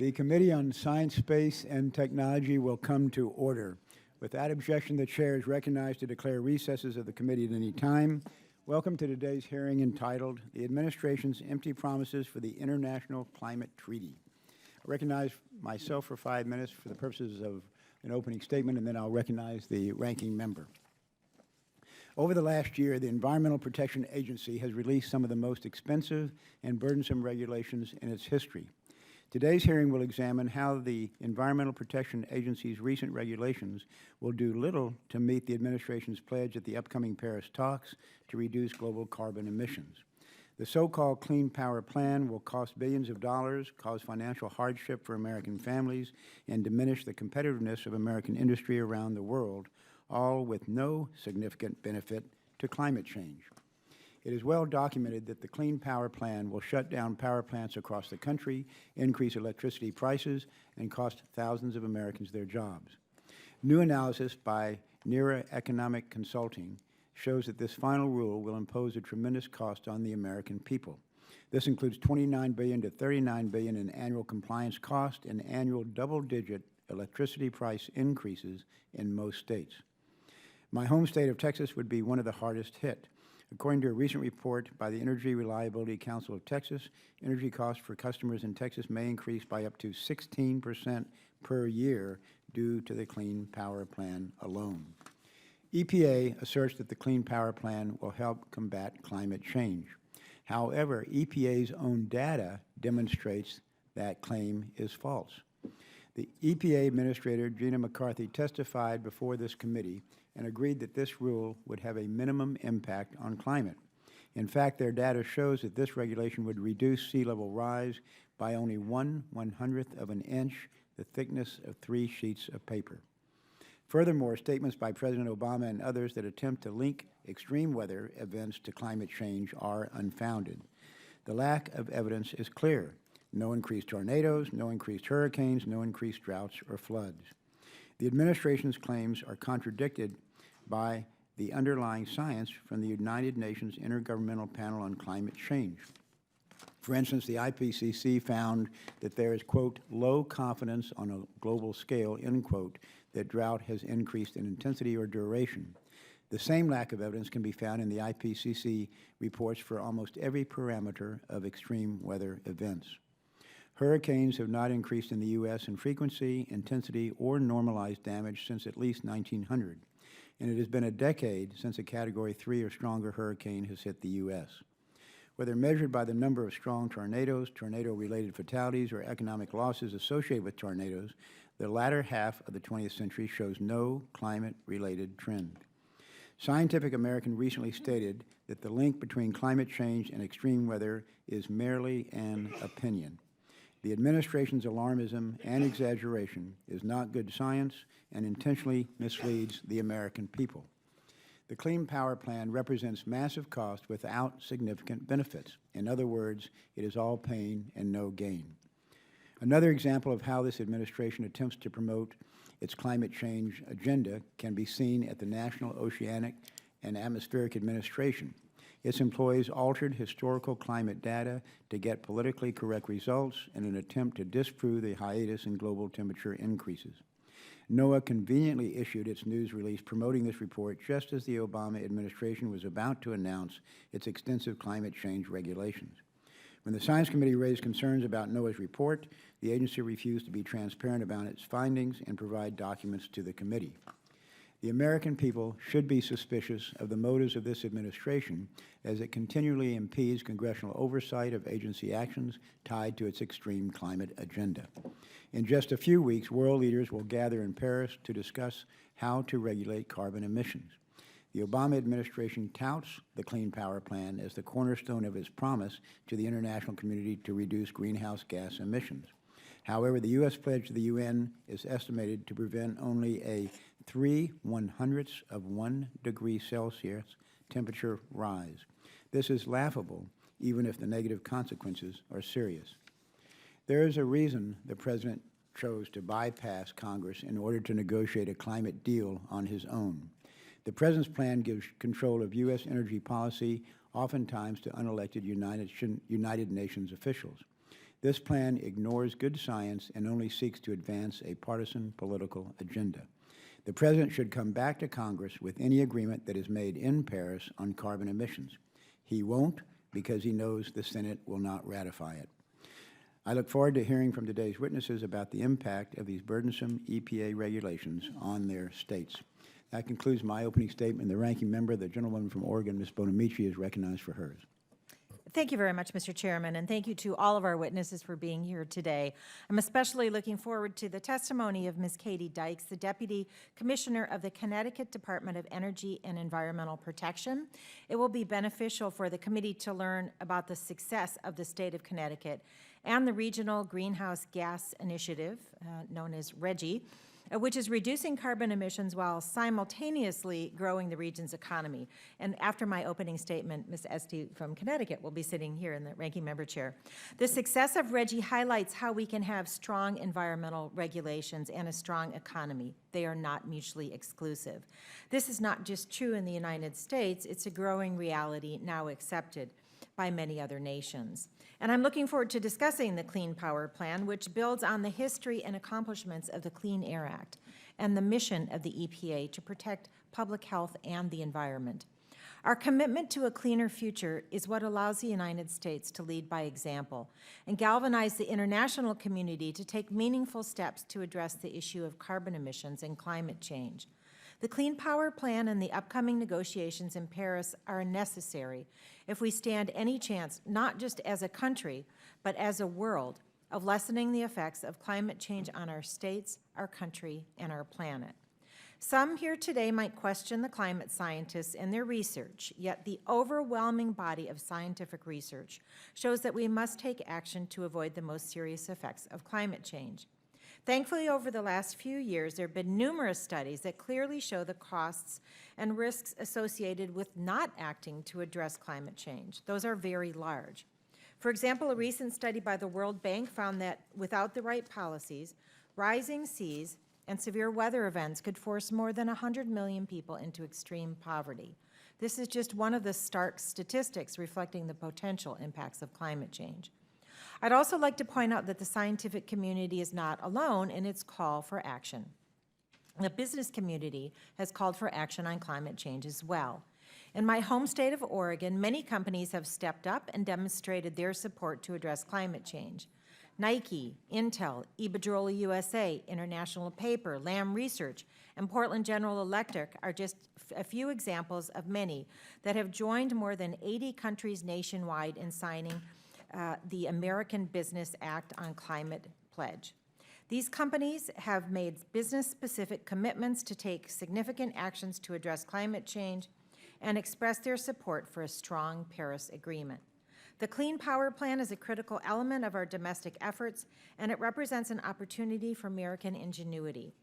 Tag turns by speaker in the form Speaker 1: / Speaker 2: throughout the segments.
Speaker 1: The Committee on Science, Space, and Technology will come to order. Without objection, the chair is recognized to declare recesses of the committee at any time. Welcome to today's hearing entitled, The Administration's Empty Promises for the International Climate Treaty. I recognize myself for 5 minutes for the purposes of an opening statement, and then I'll recognize the ranking member. Over the last year, the Environmental Protection Agency has released some of the most expensive and burdensome regulations in its history. Today's hearing will examine how the Environmental Protection Agency's recent regulations will do little to meet the administration's pledge at the upcoming Paris talks to reduce global carbon emissions. The so-called Clean Power Plan will cost billions of dollars, cause financial hardship for American families, and diminish the competitiveness of American industry around the world, all with no significant benefit to climate change. It is well documented that the Clean Power Plan will shut down power plants across the country, increase electricity prices, and cost thousands of Americans their jobs. New analysis by NERA Economic Consulting shows that this final rule will impose a tremendous cost on the American people. This includes $29 billion to $39 billion in annual compliance cost and annual double-digit electricity price increases in most states. My home state of Texas would be one of the hardest hit. According to a recent report by the Energy Reliability Council of Texas, energy costs for customers in Texas may increase by up to 16% per year due to the Clean Power Plan alone. EPA asserts that the Clean Power Plan will help combat climate change. However, EPA's own data demonstrates that claim is false. The EPA Administrator, Gina McCarthy, testified before this committee and agreed that this rule would have a minimum impact on climate. In fact, their data shows that this regulation would reduce sea level rise by only 1/100th of an inch, the thickness of 3 sheets of paper. Furthermore, statements by President Obama and others that attempt to link extreme weather events to climate change are unfounded. The lack of evidence is clear. No increased tornadoes, no increased hurricanes, no increased droughts or floods. The administration's claims are contradicted by the underlying science from the United Nations Intergovernmental Panel on Climate Change. For instance, the IPCC found that there is, quote, low confidence on a global scale, end quote, that drought has increased in intensity or duration. The same lack of evidence can be found in the IPCC reports for almost every parameter of extreme weather events. Hurricanes have not increased in the U.S. in frequency, intensity, or normalized damage since at least 1900, and it has been a decade since a Category 3 or stronger hurricane has hit the U.S. Whether measured by the number of strong tornadoes, tornado-related fatalities, or economic losses associated with tornadoes, the latter half of the 20th century shows no climate-related trend. Scientific American recently stated that the link between climate change and extreme weather is merely an opinion. The administration's alarmism and exaggeration is not good science and intentionally misleads the American people. The Clean Power Plan represents massive cost without significant benefits. In other words, it is all pain and no gain. Another example of how this administration attempts to promote its climate change agenda can be seen at the National Oceanic and Atmospheric Administration. Its employees altered historical climate data to get politically correct results in an attempt to disprove the hiatus in global temperature increases. NOAA conveniently issued its news release promoting this report just as the Obama administration was about to announce its extensive climate change regulations. When the Science Committee raised concerns about NOAA's report, the agency refused to be transparent about its findings and provide documents to the committee. The American people should be suspicious of the motives of this administration as it continually impedes congressional oversight of agency actions tied to its extreme climate agenda. In just a few weeks, world leaders will gather in Paris to discuss how to regulate carbon emissions. The Obama administration touts the Clean Power Plan as the cornerstone of its promise to the international community to reduce greenhouse gas emissions. However, the U.S. pledge to the UN is estimated to prevent only a 3/100ths of 1 degree Celsius temperature rise. This is laughable, even if the negative consequences are serious. There is a reason the President chose to bypass Congress in order to negotiate a climate deal on his own. The President's plan gives control of U.S. energy policy oftentimes to unelected United Nations officials. This plan ignores good science and only seeks to advance a partisan political agenda. The President should come back to Congress with any agreement that is made in Paris on carbon emissions. He won't because he knows the Senate will not ratify it. I look forward to hearing from today's witnesses about the impact of these burdensome EPA regulations on their states. That concludes my opening statement. The ranking member, the gentlewoman from Oregon, Ms. Bonamici, is recognized for hers.
Speaker 2: Thank you very much, Mr. Chairman, and thank you to all of our witnesses for being here today. I'm especially looking forward to the testimony of Ms. Katie Dykes, the Deputy Commissioner of the Connecticut Department of Energy and Environmental Protection. It will be beneficial for the committee to learn about the success of the state of Connecticut and the Regional Greenhouse Gas Initiative, known as RGGI, which is reducing carbon emissions while simultaneously growing the region's economy. And after my opening statement, Ms. Esty from Connecticut will be sitting here in the ranking member chair. The success of RGGI highlights how we can have strong environmental regulations and a strong economy. They are not mutually exclusive. This is not just true in the United States, it's a growing reality now accepted by many other nations. And I'm looking forward to discussing the Clean Power Plan, which builds on the history and accomplishments of the Clean Air Act and the mission of the EPA to protect public health and the environment. Our commitment to a cleaner future is what allows the United States to lead by example and galvanize the international community to take meaningful steps to address the issue of carbon emissions and climate change. The Clean Power Plan and the upcoming negotiations in Paris are necessary if we stand any chance, not just as a country, but as a world, of lessening the effects of climate change on our states, our country, and our planet. Some here today might question the climate scientists and their research, yet the overwhelming body of scientific research shows that we must take action to avoid the most serious effects of climate change. Thankfully, over the last few years, there have been numerous studies that clearly show the costs and risks associated with not acting to address climate change. Those are very large. For example, a recent study by the World Bank found that without the right policies, rising seas and severe weather events could force more than 100 million people into extreme poverty. This is just one of the stark statistics reflecting the potential impacts of climate change. I'd also like to point out that the scientific community is not alone in its call for action. The business community has called for action on climate change as well. In my home state of Oregon, many companies have stepped up and demonstrated their support to address climate change. Nike, Intel, Iberdrola USA, International Paper, Lam Research, and Portland General Electric are just a few examples of many that have joined more than 80 countries nationwide in signing the American Business Act on Climate Pledge. These companies have made business-specific commitments to take significant actions to address climate change and express their support for a strong Paris Agreement. The Clean Power Plan is a critical element of our domestic efforts, and it represents an opportunity for American ingenuity.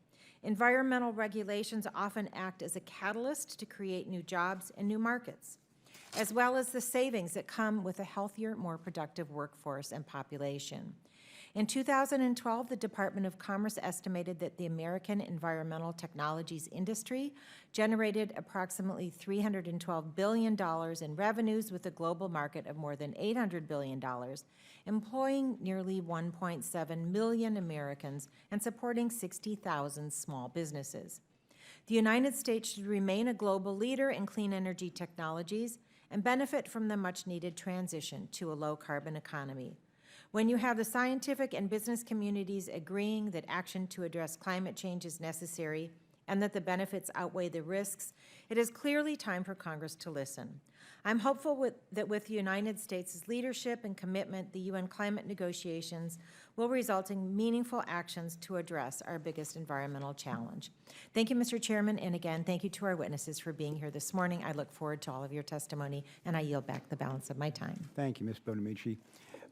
Speaker 2: Environmental regulations often act as a catalyst to create new jobs and new markets, as well as the savings that come with a healthier, more productive workforce and population. In 2012, the Department of Commerce estimated that the American environmental technologies industry generated approximately $312 billion in revenues with a global market of more than $800 billion, employing nearly 1.7 million Americans and supporting 60,000 small businesses. The United States should remain a global leader in clean energy technologies and benefit from the much-needed transition to a low-carbon economy. When you have the scientific and business communities agreeing that action to address climate change is necessary and that the benefits outweigh the risks, it is clearly time for Congress to listen. I'm hopeful that with the United States' leadership and commitment, the UN climate negotiations will result in meaningful actions to address our biggest environmental challenge. Thank you, Mr. Chairman, and again, thank you to our witnesses for being here this morning. I look forward to all of your testimony, and I yield back the balance of my time.
Speaker 1: Thank you, Ms. Bonamici.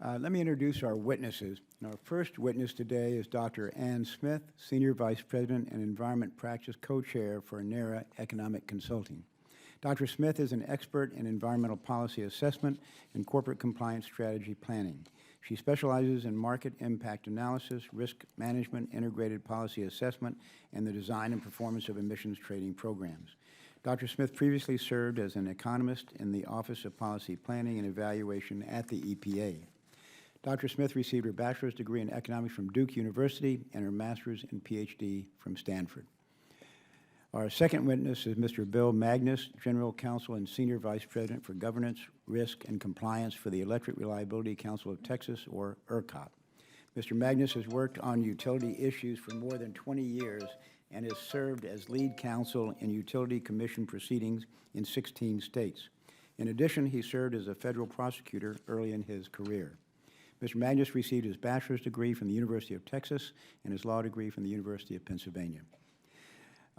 Speaker 1: Let me introduce our witnesses. And our first witness today is Dr. Ann Smith, Senior Vice President and Environment Practice Co-Chair for NERA Economic Consulting. Dr. Smith is an expert in environmental policy assessment and corporate compliance strategy planning. She specializes in market impact analysis, risk management, integrated policy assessment, and the design and performance of emissions trading programs. Dr. Smith previously served as an economist in the Office of Policy Planning and Evaluation at the EPA. Dr. Smith received her bachelor's degree in economics from Duke University and her master's and PhD from Stanford. Our second witness is Mr. Bill Magness, General Counsel and Senior Vice President for Governance, Risk, and Compliance for the Electric Reliability Council of Texas, or ERCOT. Mr. Magness has worked on utility issues for more than 20 years and has served as lead counsel in utility commission proceedings in 16 states. In addition, he served as a federal prosecutor early in his career. Mr. Magness received his bachelor's degree from the University of Texas and his law degree from the University of Pennsylvania.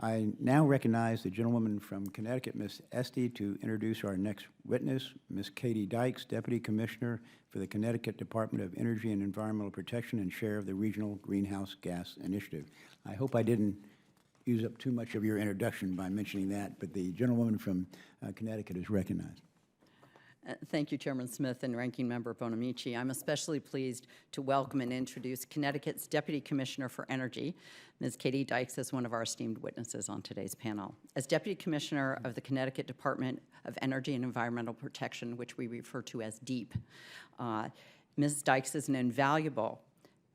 Speaker 1: I now recognize the gentlewoman from Connecticut, Ms. Esty, to introduce our next witness, Ms. Katie Dykes, Deputy Commissioner for the Connecticut Department of Energy and Environmental Protection and Chair of the Regional Greenhouse Gas Initiative. I hope I didn't use up too much of your introduction by mentioning that, but the gentlewoman from Connecticut is recognized.
Speaker 3: Thank you, Chairman Smith and Ranking Member Bonamici. I'm especially pleased to welcome and introduce Connecticut's Deputy Commissioner for Energy, Ms. Katie Dykes, as one of our esteemed witnesses on today's panel. As Deputy Commissioner of the Connecticut Department of Energy and Environmental Protection, which we refer to as DEEP, Ms. Dykes is an invaluable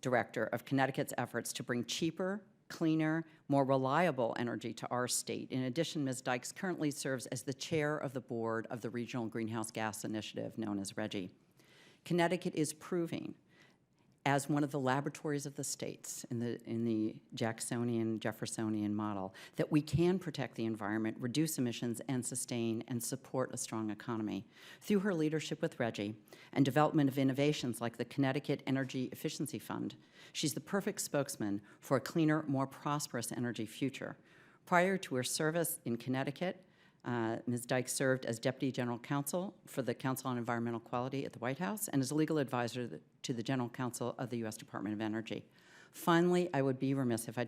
Speaker 3: director of Connecticut's efforts to bring cheaper, cleaner, more reliable energy to our state. In addition, Ms. Dykes currently serves as the chair of the board of the Regional Greenhouse Gas Initiative, known as RGGI. Connecticut is proving, as one of the laboratories of the states in the Jacksonian, Jeffersonian model, that we can protect the environment, reduce emissions, and sustain and support a strong economy. Through her leadership with RGGI and development of innovations like the Connecticut Energy Efficiency Fund, she's the perfect spokesman for a cleaner, more prosperous energy future. Prior to her service in Connecticut, Ms. Dykes served as Deputy General Counsel for the Council on Environmental Quality at the White House and as legal advisor to the General Counsel of the U.S. Department of Energy. Finally, I would be remiss if I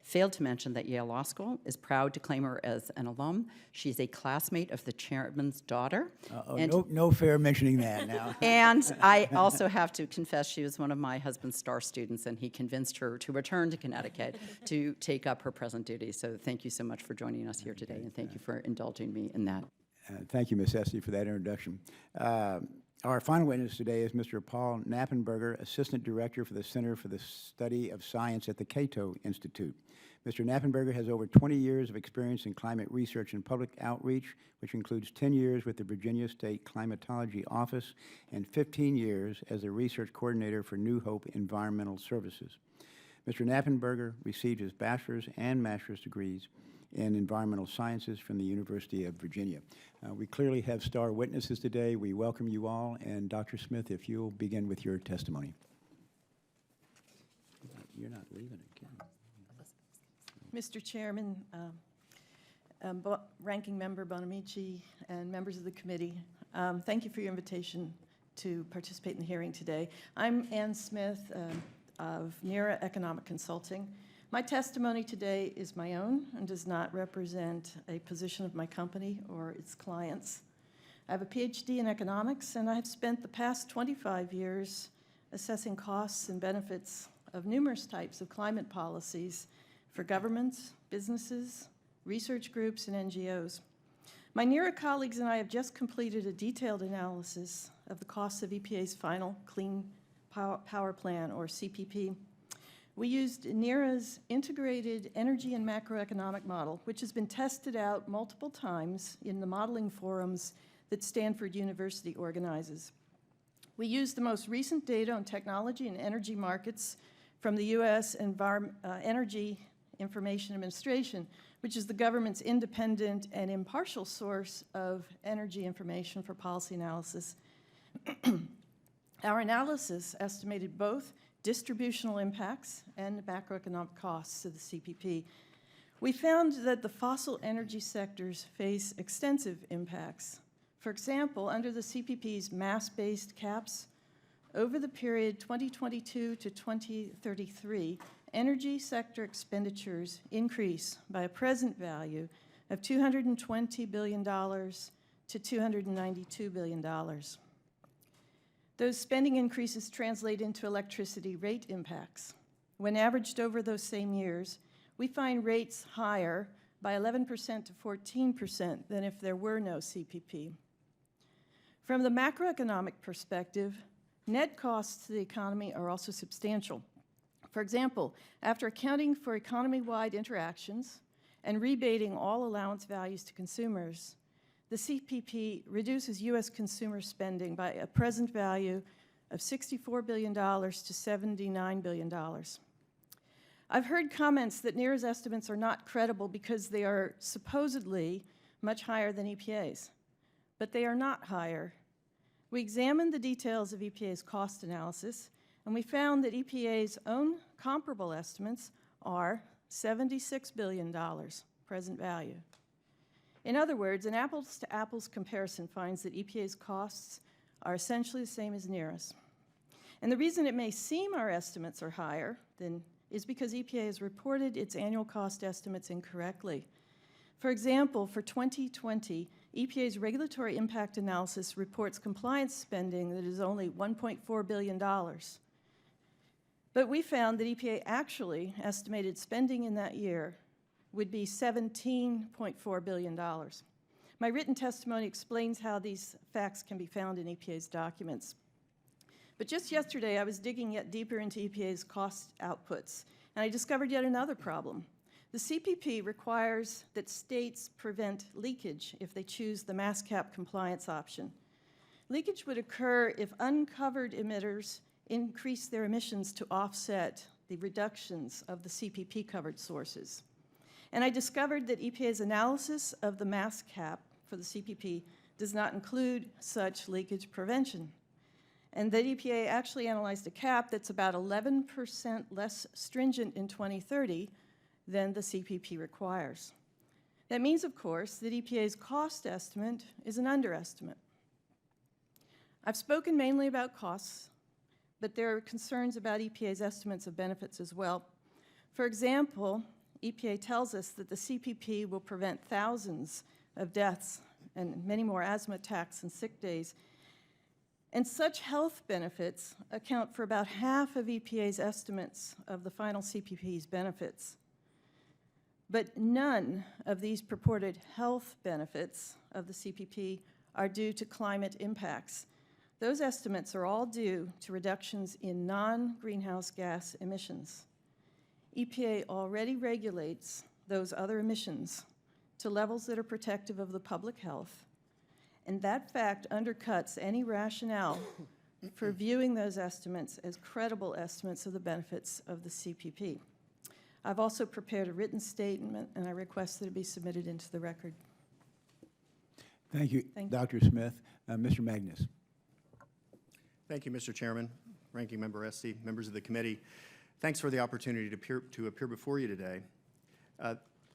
Speaker 3: failed to mention that Yale Law School is proud to claim her as an alum. She's a classmate of the chairman's daughter.
Speaker 1: No fair mentioning that now.
Speaker 3: And I also have to confess she was one of my husband's star students, and he convinced her to return to Connecticut to take up her present duties. So thank you so much for joining us here today, and thank you for indulging me in that.
Speaker 1: Thank you, Ms. Esty, for that introduction. Our final witness today is Mr. Paul Knappenberger, Assistant Director for the Center for the Study of Science at the Cato Institute. Mr. Knappenberger has over 20 years of experience in climate research and public outreach, which includes 10 years with the Virginia State Climatology Office and 15 years as a research coordinator for New Hope Environmental Services. Mr. Knappenberger received his bachelor's and master's degrees in environmental sciences from the University of Virginia. We clearly have star witnesses today. We welcome you all, and Dr. Smith, if you'll begin with your testimony. You're not leaving again.
Speaker 4: Mr. Chairman, Ranking Member Bonamici, and members of the committee, thank you for your invitation to participate in the hearing today. I'm Ann Smith of NERA Economic Consulting. My testimony today is my own and does not represent a position of my company or its clients. I have a PhD in economics, and I have spent the past 25 years assessing costs and benefits of numerous types of climate policies for governments, businesses, research groups, and NGOs. My NERA colleagues and I have just completed a detailed analysis of the costs of EPA's final Clean Power Plan, or CPP. We used NERA's integrated energy and macroeconomic model, which has been tested out multiple times in the modeling forums that Stanford University organizes. We used the most recent data on technology and energy markets from the U.S. Energy Information Administration, which is the government's independent and impartial source of energy information for policy analysis. Our analysis estimated both distributional impacts and macroeconomic costs of the CPP. We found that the fossil energy sectors face extensive impacts. For example, under the CPP's mass-based caps, over the period 2022 to 2033, energy sector expenditures increase by a present value of $220 billion to $292 billion. Those spending increases translate into electricity rate impacts. When averaged over those same years, we find rates higher by 11% to 14% than if there were no CPP. From the macroeconomic perspective, Net costs to the economy are also substantial. For example, after accounting for economy-wide interactions and rebating all allowance values to consumers, the CPP reduces U.S. consumer spending by a present value of $64 billion to $79 billion. I've heard comments that NERA's estimates are not credible because they are supposedly much higher than EPA's, but they are not higher. We examined the details of EPA's cost analysis, and we found that EPA's own comparable estimates are $76 billion present value. In other words, an apples-to-apples comparison finds that EPA's costs are essentially the same as NERA's. And the reason it may seem our estimates are higher is because EPA has reported its annual cost estimates incorrectly. For example, for 2020, EPA's regulatory impact analysis reports compliance spending that is only $1.4 billion. But we found that EPA actually estimated spending in that year would be $17.4 billion. My written testimony explains how these facts can be found in EPA's documents. But just yesterday, I was digging yet deeper into EPA's cost outputs, and I discovered yet another problem. The CPP requires that states prevent leakage if they choose the mass cap compliance option. Leakage would occur if uncovered emitters increase their emissions to offset the reductions of the CPP-covered sources. And I discovered that EPA's analysis of the mass cap for the CPP does not include such leakage prevention, and that EPA actually analyzed a cap that's about 11% less stringent in 2030 than the CPP requires. That means, of course, that EPA's cost estimate is an underestimate. I've spoken mainly about costs, but there are concerns about EPA's estimates of benefits as well. For example, EPA tells us that the CPP will prevent thousands of deaths and many more asthma attacks and sick days. And such health benefits account for about half of EPA's estimates of the final CPP's benefits. But none of these purported health benefits of the CPP are due to climate impacts. Those estimates are all due to reductions in non-greenhouse gas emissions. EPA already regulates those other emissions to levels that are protective of the public health, and that fact undercuts any rationale for viewing those estimates as credible estimates of the benefits of the CPP. I've also prepared a written statement, and I request that it be submitted into the record.
Speaker 1: Thank you,
Speaker 4: Thank you.
Speaker 1: Dr. Smith. Mr. Magness.
Speaker 5: Thank you, Mr. Chairman, Ranking Member Esty, members of the committee. Thanks for the opportunity to appear before you today.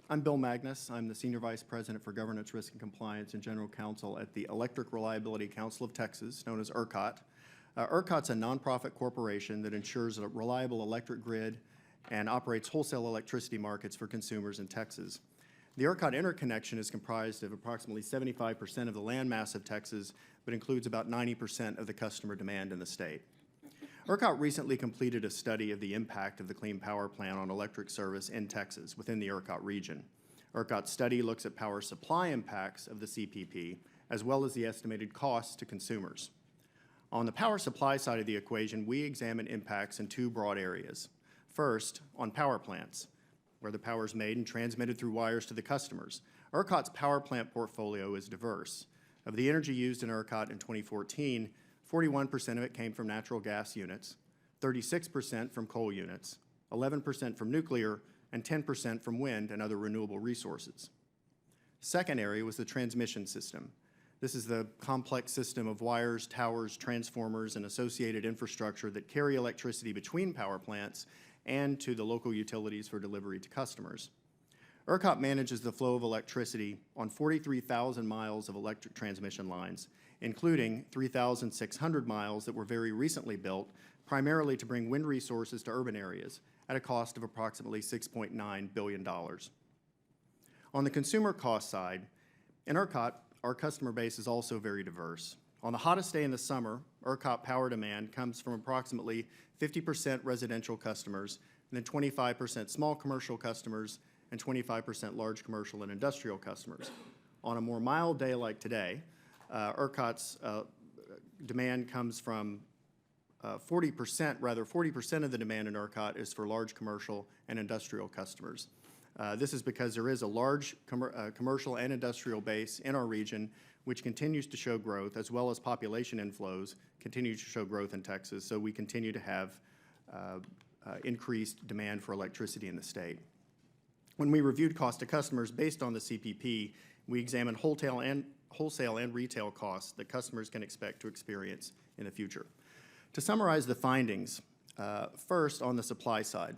Speaker 5: I'm Bill Magness. I'm the Senior Vice President for Governance, Risk, and Compliance and General Counsel at the Electric Reliability Council of Texas, known as ERCOT. ERCOT's a nonprofit corporation that ensures a reliable electric grid and operates wholesale electricity markets for consumers in Texas. The ERCOT interconnection is comprised of approximately 75% of the landmass of Texas, but includes about 90% of the customer demand in the state. ERCOT recently completed a study of the impact of the Clean Power Plan on electric service in Texas within the ERCOT region. ERCOT's study looks at power supply impacts of the CPP, as well as the estimated costs to consumers. On the power supply side of the equation, we examine impacts in two broad areas. First, on power plants, where the power is made and transmitted through wires to the customers. ERCOT's power plant portfolio is diverse. Of the energy used in ERCOT in 2014, 41% of it came from natural gas units, 36% from coal units, 11% from nuclear, and 10% from wind and other renewable resources. Second area was the transmission system. This is the complex system of wires, towers, transformers, and associated infrastructure that carry electricity between power plants and to the local utilities for delivery to customers. ERCOT manages the flow of electricity on 43,000 miles of electric transmission lines, including 3,600 miles that were very recently built, primarily to bring wind resources to urban areas at a cost of approximately $6.9 billion. On the consumer cost side, in ERCOT, our customer base is also very diverse. On the hottest day in the summer, ERCOT power demand comes from approximately 50% residential customers, and then 25% small commercial customers, and 25% large commercial and industrial customers. On a more mild day like today, ERCOT's demand comes from 40% of the demand in ERCOT is for large commercial and industrial customers. This is because there is a large commercial and industrial base in our region which continues to show growth, as well as population inflows continue to show growth in Texas, so we continue to have increased demand for electricity in the state. When we reviewed cost to customers based on the CPP, we examined wholesale and retail costs that customers can expect to experience in the future. To summarize the findings, first on the supply side,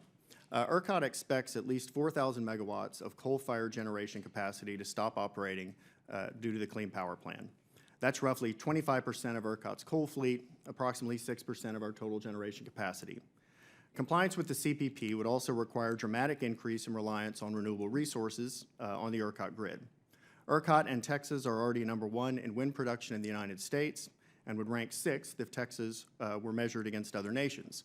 Speaker 5: ERCOT expects at least 4,000 megawatts of coal-fired generation capacity to stop operating due to the Clean Power Plan. That's roughly 25% of ERCOT's coal fleet, approximately 6% of our total generation capacity. Compliance with the CPP would also require a dramatic increase in reliance on renewable resources on the ERCOT grid. ERCOT and Texas are already #1 in wind production in the United States and would rank 6th if Texas were measured against other nations.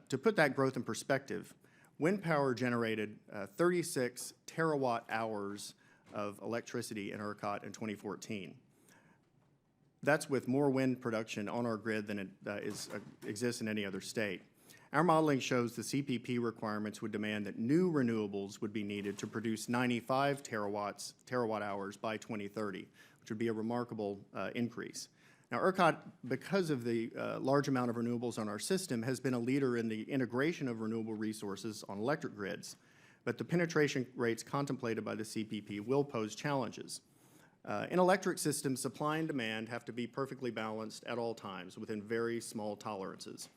Speaker 5: To put that growth in perspective, wind power generated 36 terawatt hours of electricity in ERCOT in 2014. That's with more wind production on our grid than exists in any other state. Our modeling shows the CPP requirements would demand that new renewables would be needed to produce 95 terawatt hours by 2030, which would be a remarkable increase. Now, ERCOT, because of the large amount of renewables on our system, has been a leader in the integration of renewable resources on electric grids, but the penetration rates contemplated by the CPP will pose challenges. In electric systems, supply and demand have to be perfectly balanced at all times within very small tolerances.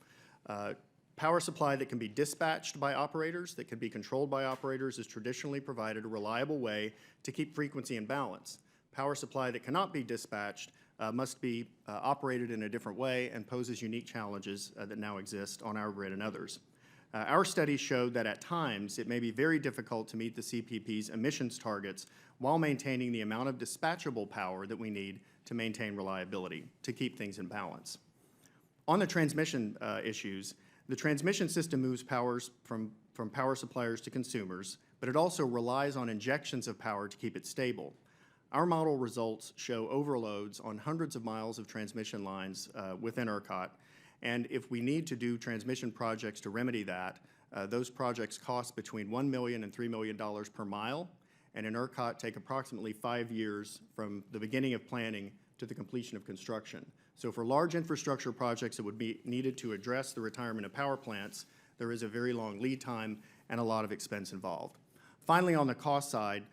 Speaker 5: Power supply that can be dispatched by operators, that can be controlled by operators, has traditionally provided a reliable way to keep frequency in balance. Power supply that cannot be dispatched must be operated in a different way and poses unique challenges that now exist on our grid and others. Our study showed that at times it may be very difficult to meet the CPP's emissions targets while maintaining the amount of dispatchable power that we need to maintain reliability, to keep things in balance. On the transmission issues, the transmission system moves powers from power suppliers to consumers, but it also relies on injections of power to keep it stable. Our model results show overloads on hundreds of miles of transmission lines within ERCOT, and if we need to do transmission projects to remedy that, those projects cost between $1 million and $3 million per mile, and in ERCOT take approximately 5 years from the beginning of planning to the completion of construction. So for large infrastructure projects that would be needed to address the retirement of power plants, there is a very long lead time and a lot of expense involved. Finally, on the cost side,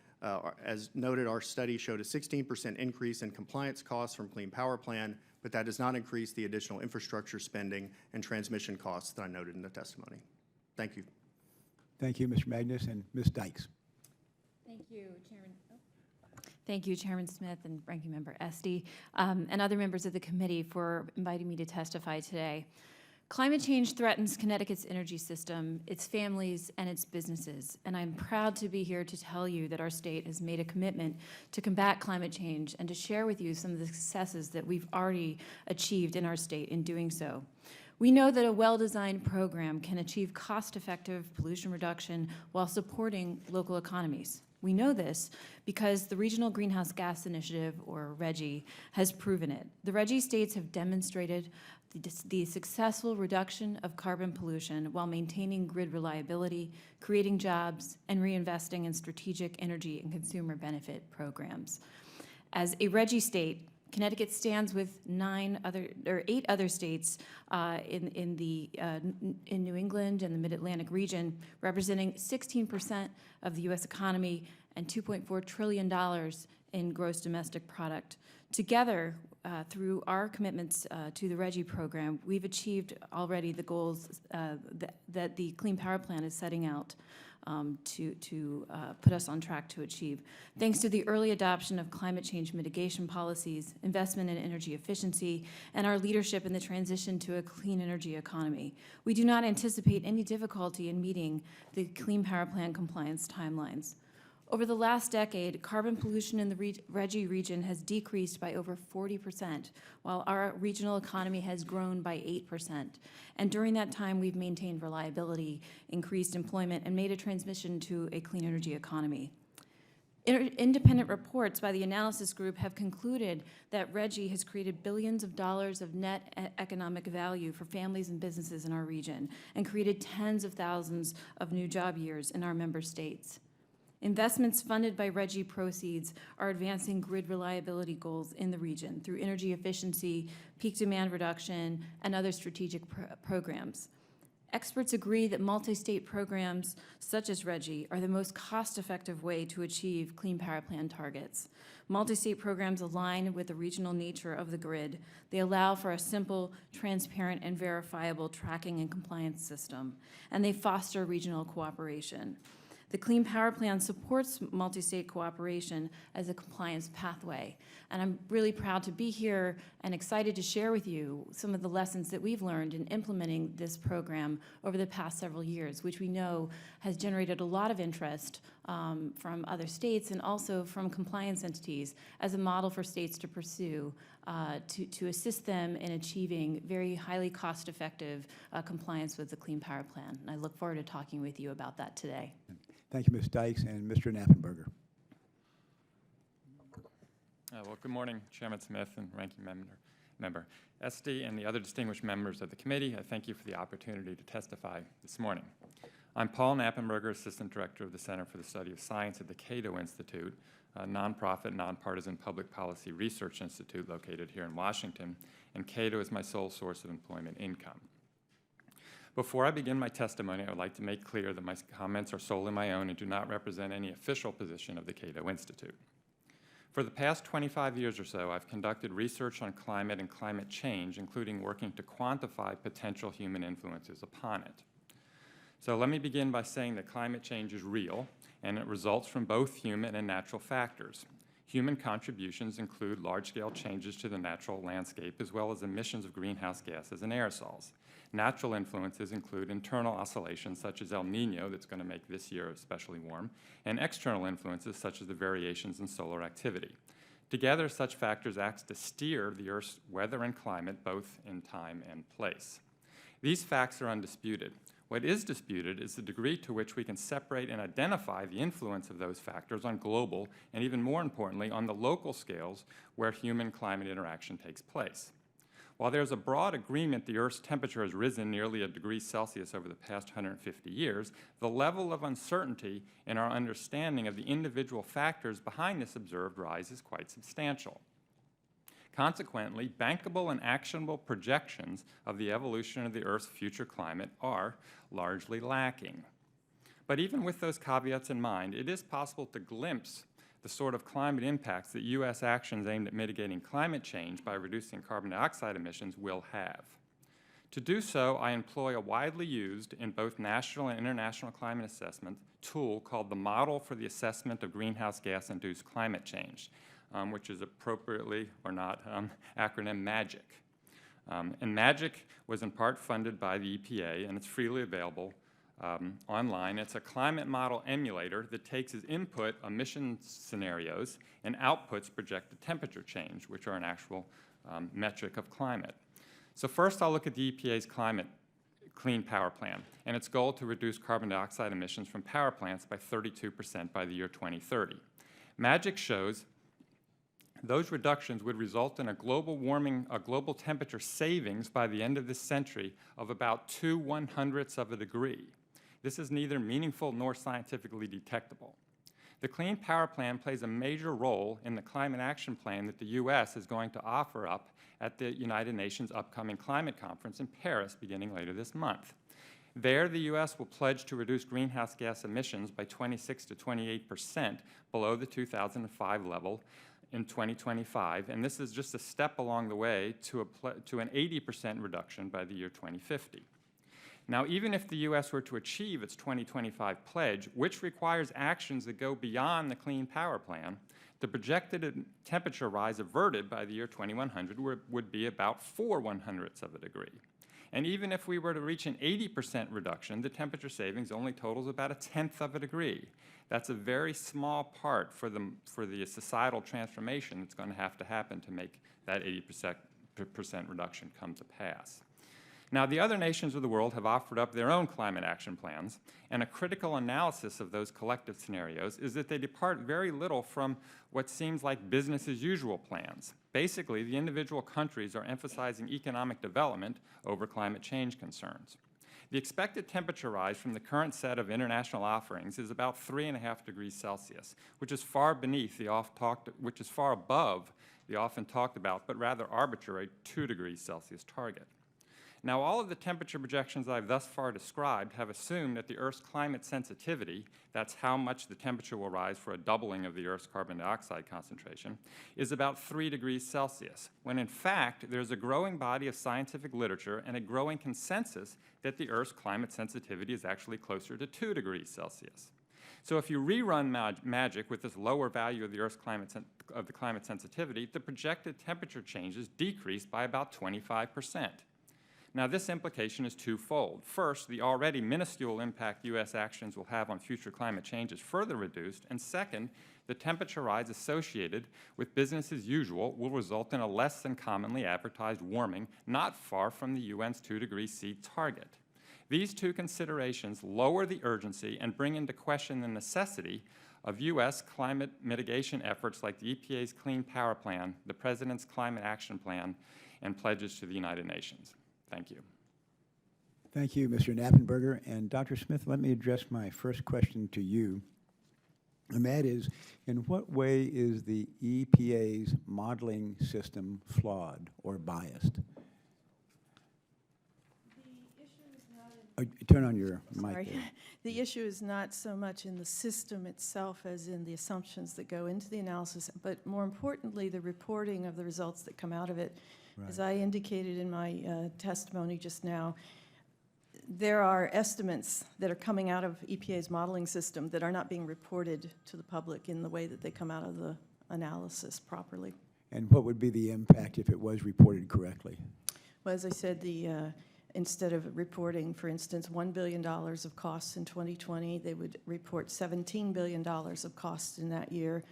Speaker 5: as noted, our study showed a 16% increase in compliance costs from Clean Power Plan, but that does not increase the additional infrastructure spending and transmission costs that I noted in the testimony. Thank you.
Speaker 1: Thank you, Mr. Magness, and Ms. Dykes.
Speaker 6: Thank you, Chairman. Thank you, Chairman Smith and Ranking Member Esty, and other members of the committee for inviting me to testify today. Climate change threatens Connecticut's energy system, its families, and its businesses, and I'm proud to be here to tell you that our state has made a commitment to combat climate change and to share with you some of the successes that we've already achieved in our state in doing so. We know that a well-designed program can achieve cost-effective pollution reduction while supporting local economies. We know this because the Regional Greenhouse Gas Initiative, or RGGI, has proven it. The RGGI states have demonstrated the successful reduction of carbon pollution while maintaining grid reliability, creating jobs, and reinvesting in strategic energy and consumer benefit programs. As a RGGI state, Connecticut stands with 8 other states in New England and the Mid-Atlantic region, representing 16% of the U.S. economy and $2.4 trillion in gross domestic product. Together, through our commitments to the RGGI program, we've achieved already the goals that the Clean Power Plan is setting out to put us on track to achieve. Thanks to the early adoption of climate change mitigation policies, investment in energy efficiency, and our leadership in the transition to a clean energy economy, we do not anticipate any difficulty in meeting the Clean Power Plan compliance timelines. Over the last decade, carbon pollution in the RGGI region has decreased by over 40%, while our regional economy has grown by 8%. And during that time, we've maintained reliability, increased employment, and made a transition to a clean energy economy. Independent reports by the analysis group have concluded that RGGI has created billions of dollars of net economic value for families and businesses in our region and created tens of thousands of new job years in our member states. Investments funded by RGGI proceeds are advancing grid reliability goals in the region through energy efficiency, peak demand reduction, and other strategic programs. Experts agree that multi-state programs such as RGGI are the most cost-effective way to achieve Clean Power Plan targets. Multi-state programs align with the regional nature of the grid. They allow for a simple, transparent, and verifiable tracking and compliance system, and they foster regional cooperation. The Clean Power Plan supports multi-state cooperation as a compliance pathway, and I'm really proud to be here and excited to share with you some of the lessons that we've learned in implementing this program over the past several years, which we know has generated a lot of interest from other states and also from compliance entities as a model for states to pursue to assist them in achieving very highly cost-effective compliance with the Clean Power Plan. And I look forward to talking with you about that today.
Speaker 1: Thank you, Ms. Dykes, and Mr. Knappenberger.
Speaker 7: Well, good morning, Chairman Smith and Ranking Member Esty and the other distinguished members of the committee. I thank you for the opportunity to testify this morning. I'm Paul Knappenberger, Assistant Director of the Center for the Study of Science at the Cato Institute, a nonprofit, nonpartisan public policy research institute located here in Washington, and Cato is my sole source of employment income. Before I begin my testimony, I would like to make clear that my comments are solely my own and do not represent any official position of the Cato Institute. For the past 25 years or so, I've conducted research on climate and climate change, including working to quantify potential human influences upon it. So let me begin by saying that climate change is real, and it results from both human and natural factors. Human contributions include large-scale changes to the natural landscape, as well as emissions of greenhouse gases and aerosols. Natural influences include internal oscillations, such as El Niño, that's going to make this year especially warm, and external influences, such as the variations in solar activity. Together, such factors act to steer the Earth's weather and climate, both in time and place. These facts are undisputed. What is disputed is the degree to which we can separate and identify the influence of those factors on global and, even more importantly, on the local scales where human-climate interaction takes place. While there's a broad agreement the Earth's temperature has risen nearly a degree Celsius over the past 150 years, the level of uncertainty in our understanding of the individual factors behind this observed rise is quite substantial. Consequently, bankable and actionable projections of the evolution of the Earth's future climate are largely lacking. But even with those caveats in mind, it is possible to glimpse the sort of climate impacts that U.S. actions aimed at mitigating climate change by reducing carbon dioxide emissions will have. To do so, I employ a widely used in both national and international climate assessment tool called the Model for the Assessment of Greenhouse Gas-Induced Climate Change, which is appropriately or not acronym MAGIC. And MAGIC was in part funded by the EPA, and it's freely available online. It's a climate model emulator that takes as input emission scenarios and outputs projected temperature change, which are an actual metric of climate. So first I'll look at the EPA's Clean Power Plan and its goal to reduce carbon dioxide emissions from power plants by 32% by the year 2030. MAGIC shows those reductions would result in a global temperature savings by the end of this century of about 2/100ths of a degree. This is neither meaningful nor scientifically detectable. The Clean Power Plan plays a major role in the climate action plan that the U.S. is going to offer up at the United Nations upcoming climate conference in Paris beginning later this month. There, the U.S. will pledge to reduce greenhouse gas emissions by 26 to 28% below the 2005 level in 2025, and this is just a step along the way to an 80% reduction by the year 2050. Now, even if the U.S. were to achieve its 2025 pledge, which requires actions that go beyond the Clean Power Plan, the projected temperature rise averted by the year 2100 would be about 4/100ths of a degree. And even if we were to reach an 80% reduction, the temperature savings only totals about 1/10 of a degree. That's a very small part for the societal transformation that's going to happen to make that 80% reduction come to pass. Now, the other nations of the world have offered up their own climate action plans, and a critical analysis of those collective scenarios is that they depart very little from what seems like business as usual plans. Basically, the individual countries are emphasizing economic development over climate change concerns. The expected temperature rise from the current set of international offerings is about 3.5 degrees Celsius, which is far above the often talked about but rather arbitrary 2 degrees Celsius target. Now, all of the temperature projections I've thus far described have assumed that the Earth's climate sensitivity, that's how much the temperature will rise for a doubling of the Earth's carbon dioxide concentration, is about 3 degrees Celsius, when in fact there's a growing body of scientific literature and a growing consensus that the Earth's climate sensitivity is actually closer to 2 degrees Celsius. So if you rerun magic with this lower value of the Earth's climate sensitivity, the projected temperature changes decrease by about 25%. Now, this implication is twofold. First, the already minuscule impact U.S. actions will have on future climate change is further reduced, and second, the temperature rise associated with business as usual will result in a less than commonly advertised warming not far from the UN's 2 degrees C target. These two considerations lower the urgency and bring into question the necessity of U.S. climate mitigation efforts like the EPA's Clean Power Plan, the President's Climate Action Plan, and pledges to the United Nations. Thank you.
Speaker 1: Thank you, Mr. Knappenberger. And Dr. Smith, let me address my first question to you. And that is, in what way is the EPA's modeling system flawed or biased? Turn on your mic.
Speaker 4: Sorry.
Speaker 1: There.
Speaker 4: The issue is not so much in the system itself as in the assumptions that go into the analysis, but more importantly, the reporting of the results that come out of it.
Speaker 1: Right.
Speaker 4: As I indicated in my testimony just now, there are estimates that are coming out of EPA's modeling system that are not being reported to the public in the way that they come out of the analysis properly.
Speaker 1: And what would be the impact if it was reported correctly?
Speaker 4: Well, as I said, instead of reporting, for instance, $1 billion of costs in 2020, they would report $17 billion of costs in that year.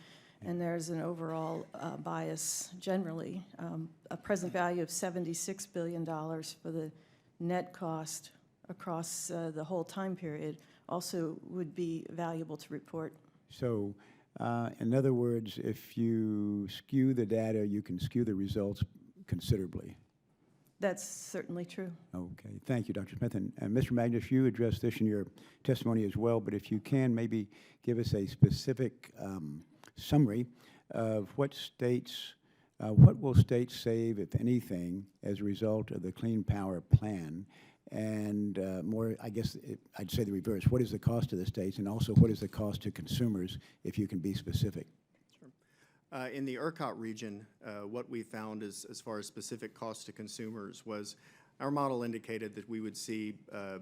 Speaker 4: And there's an overall bias generally. A present value of $76 billion for the net cost across the whole time period also would be valuable to report.
Speaker 1: So, in other words, if you skew the data, you can skew the results considerably.
Speaker 4: That's certainly true.
Speaker 1: Okay, thank you, Dr. Smith. And Mr. Magness, you addressed this in your testimony as well, but if you can, maybe give us a specific summary of what will states save, if anything, as a result of the Clean Power Plan, and more, I guess I'd say the reverse. What is the cost to the states, and also what is the cost to consumers, if you can be specific?
Speaker 5: In the ERCOT region, what we found is, as far as specific costs to consumers was our model indicated that we would see a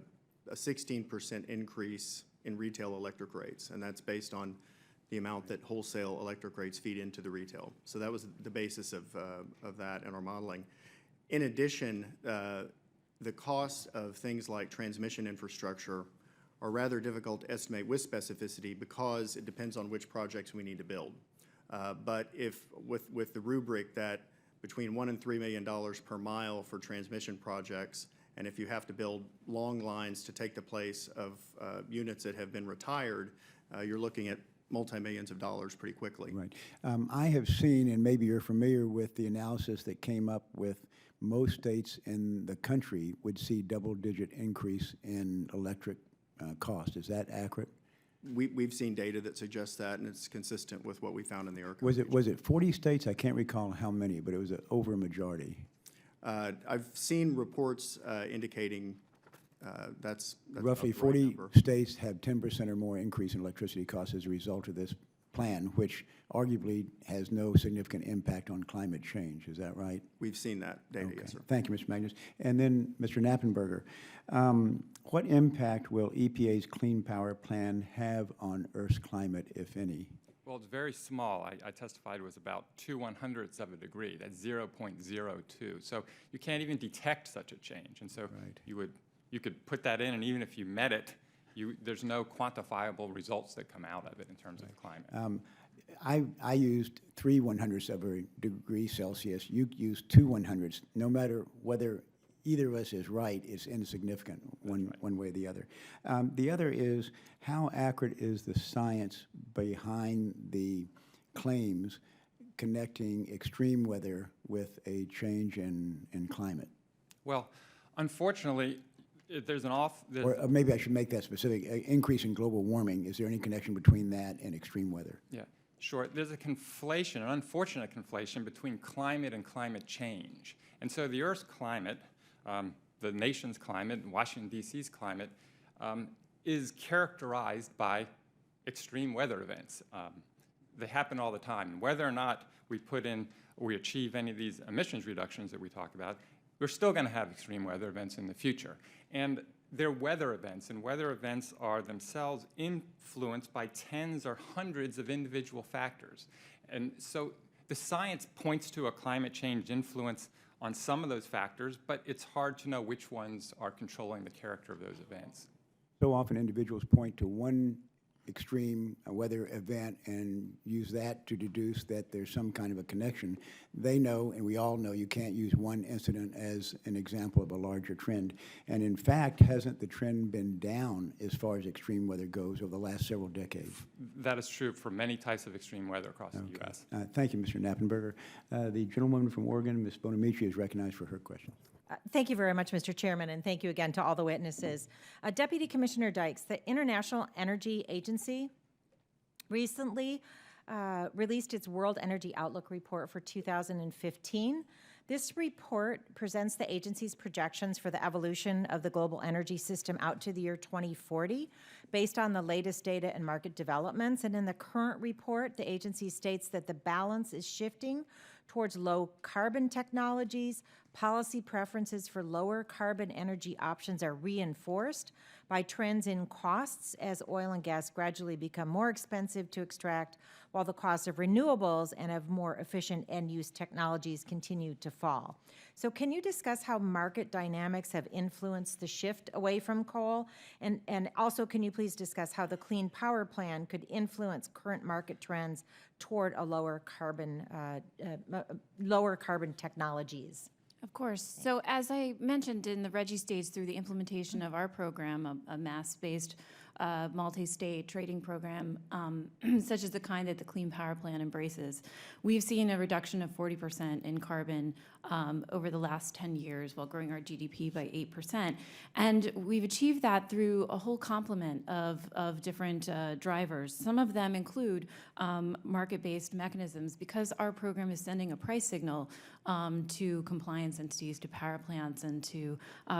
Speaker 5: 16% increase in retail electric rates, and that's based on the amount that wholesale electric rates feed into the retail. So that was the basis of that in our modeling. In addition, the costs of things like transmission infrastructure are rather difficult to estimate with specificity because it depends on which projects we need to build. But if with the rubric that between $1 and $3 million per mile for transmission projects, and if you have to build long lines to take the place of units that have been retired, you're looking at multi-millions of dollars pretty quickly.
Speaker 1: Right. I have seen, and maybe you're familiar with the analysis that came up with most states in the country would see double-digit increase in electric cost. Is that accurate?
Speaker 5: We've seen data that suggests that, and it's consistent with what we found in the ERCOT.
Speaker 1: Was it 40 states? I can't recall how many, but it was over a majority.
Speaker 5: I've seen reports indicating that's
Speaker 1: Roughly
Speaker 5: about the
Speaker 1: 40
Speaker 5: right number.
Speaker 1: states have 10% or more increase in electricity costs as a result of this plan, which arguably has no significant impact on climate change. Is that right?
Speaker 5: We've seen that data,
Speaker 1: Okay.
Speaker 5: yes, sir.
Speaker 1: Thank you, Mr. Magness. And then, Mr. Knappenberger, what impact will EPA's Clean Power Plan have on Earth's climate, if any?
Speaker 7: Well, it's very small. I testified it was about 2/100ths of a degree. That's 0.02. So you can't even detect such a change. And so
Speaker 1: Right.
Speaker 7: you could put that in, and even if you met it, there's no quantifiable results that come out of it in terms of climate.
Speaker 1: I used 3/100ths of a degree Celsius. You used 2/100ths. No matter whether either of us is right is insignificant one way or the other. The other is, how accurate is the science behind the claims connecting extreme weather with a change in climate?
Speaker 7: Well, unfortunately, there's an
Speaker 1: Or maybe I should make that specific. Increase in global warming, is there any connection between that and extreme weather?
Speaker 7: Yeah, sure. There's a conflation, an unfortunate conflation between climate and climate change. And so the Earth's climate, the nation's climate, Washington, D.C.'s climate, is characterized by extreme weather events. They happen all the time. Whether or not we achieve any of these emissions reductions that we talk about, we're still going to have extreme weather events in the future. And they're weather events, and weather events are themselves influenced by tens or hundreds of individual factors. And so the science points to a climate change influence on some of those factors, but it's hard to know which ones are controlling the character of those events.
Speaker 1: So often individuals point to one extreme weather event and use that to deduce that there's some kind of a connection. They know, and we all know, you can't use one incident as an example of a larger trend. And in fact, hasn't the trend been down as far as extreme weather goes over the last several decades?
Speaker 7: That is true for many types of extreme weather across the U.S.
Speaker 1: Thank you, Mr. Knappenberger. The gentlewoman from Oregon, Ms. Bonamici, is recognized for her question.
Speaker 2: Thank you very much, Mr. Chairman, and thank you again to all the witnesses. Deputy Commissioner Dykes, the International Energy Agency recently released its World Energy Outlook report for 2015. This report presents the agency's projections for the evolution of the global energy system out to the year 2040 based on the latest data and market developments. And in the current report, the agency states that the balance is shifting towards low carbon technologies. Policy preferences for lower carbon energy options are reinforced by trends in costs as oil and gas gradually become more expensive to extract, while the cost of renewables and of more efficient end-use technologies continue to fall. So can you discuss how market dynamics have influenced the shift away from coal? And also, can you please discuss how the Clean Power Plan could influence current market trends toward a lower carbon technologies?
Speaker 6: Of course. So as I mentioned in the RGGI stage, through the implementation of our program, a mass-based multi-state trading program, such as the kind that the Clean Power Plan embraces, we've seen a reduction of 40% in carbon over the last 10 years while growing our GDP by 8%. And we've achieved that through a whole complement of different drivers. Some of them include market-based mechanisms. Because our program is sending a price signal to compliance entities, to power plants, and to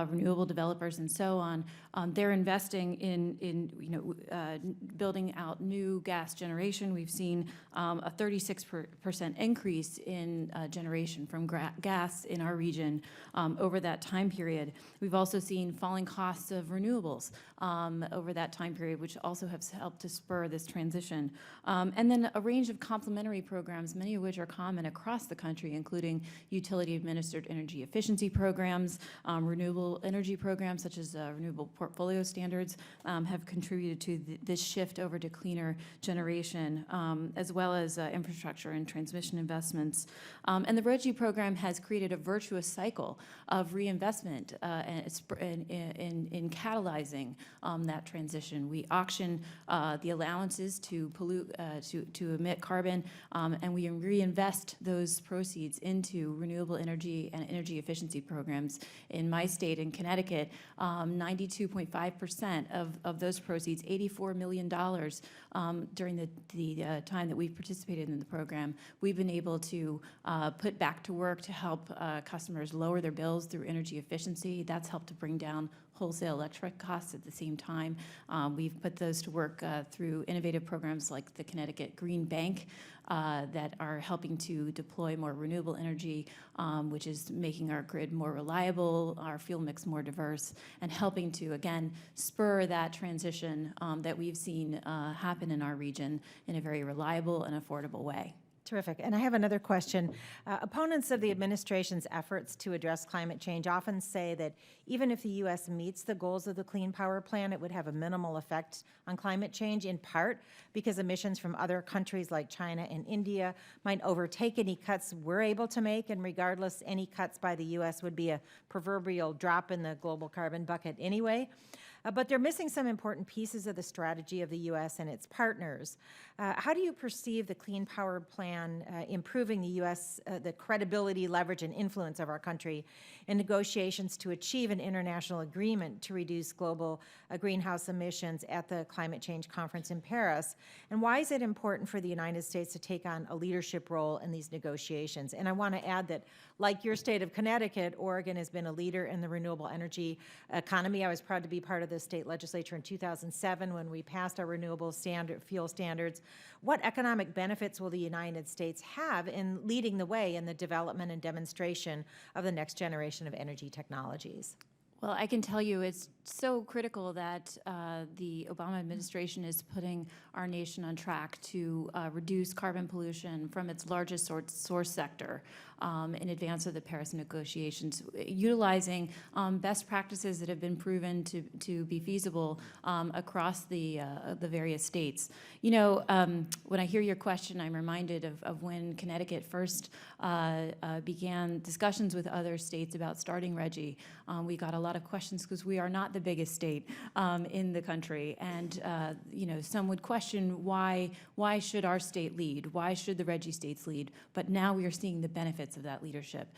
Speaker 6: renewable developers and so on, they're investing in building out new gas generation. We've seen a 36% increase in generation from gas in our region over that time period. We've also seen falling costs of renewables over that time period, which also has helped to spur this transition. And then a range of complementary programs, many of which are common across the country, including utility-administered energy efficiency programs, renewable energy programs such as renewable portfolio standards, have contributed to this shift over to cleaner generation, as well as infrastructure and transmission investments. And the RGGI program has created a virtuous cycle of reinvestment in catalyzing that transition. We auction the allowances to pollute, to emit carbon, and we reinvest those proceeds into renewable energy and energy efficiency programs. In my state, in Connecticut, 92.5% of those proceeds, $84 million during the time that we've participated in the program, we've been able to put back to work to help customers lower their bills through energy efficiency. That's helped to bring down wholesale electric costs at the same time. We've put those to work through innovative programs like the Connecticut Green Bank that are helping to deploy more renewable energy, which is making our grid more reliable, our fuel mix more diverse, and helping to, again, spur that transition that we've seen happen in our region in a very reliable and affordable way.
Speaker 2: Terrific. And I have another question. Opponents of the administration's efforts to address climate change often say that even if the U.S. meets the goals of the Clean Power Plan, it would have a minimal effect on climate change, in part because emissions from other countries like China and India might overtake any cuts we're able to make, and regardless, any cuts by the U.S. would be a proverbial drop in the global carbon bucket anyway. But they're missing some important pieces of the strategy of the U.S. and its partners. How do you perceive the Clean Power Plan improving the U.S., the credibility, leverage, and influence of our country in negotiations to achieve an international agreement to reduce global greenhouse emissions at the Climate Change Conference in Paris? And why is it important for the United States to take on a leadership role in these negotiations? And I want to add that, like your state of Connecticut, Oregon has been a leader in the renewable energy economy. I was proud to be part of the state legislature in 2007 when we passed our renewable fuel standards. What economic benefits will the United States have in leading the way in the development and demonstration of the next generation of energy technologies?
Speaker 6: Well, I can tell you it's so critical that the Obama administration is putting our nation on track to reduce carbon pollution from its largest source sector in advance of the Paris negotiations, utilizing best practices that have been proven to be feasible across the various states. You know, when I hear your question, I'm reminded of when Connecticut first began discussions with other states about starting RGGI. We got a lot of questions because we are not the biggest state in the country, and you know, some would question why should our state lead? Why should the RGGI states lead? But now we are seeing the benefits of that leadership.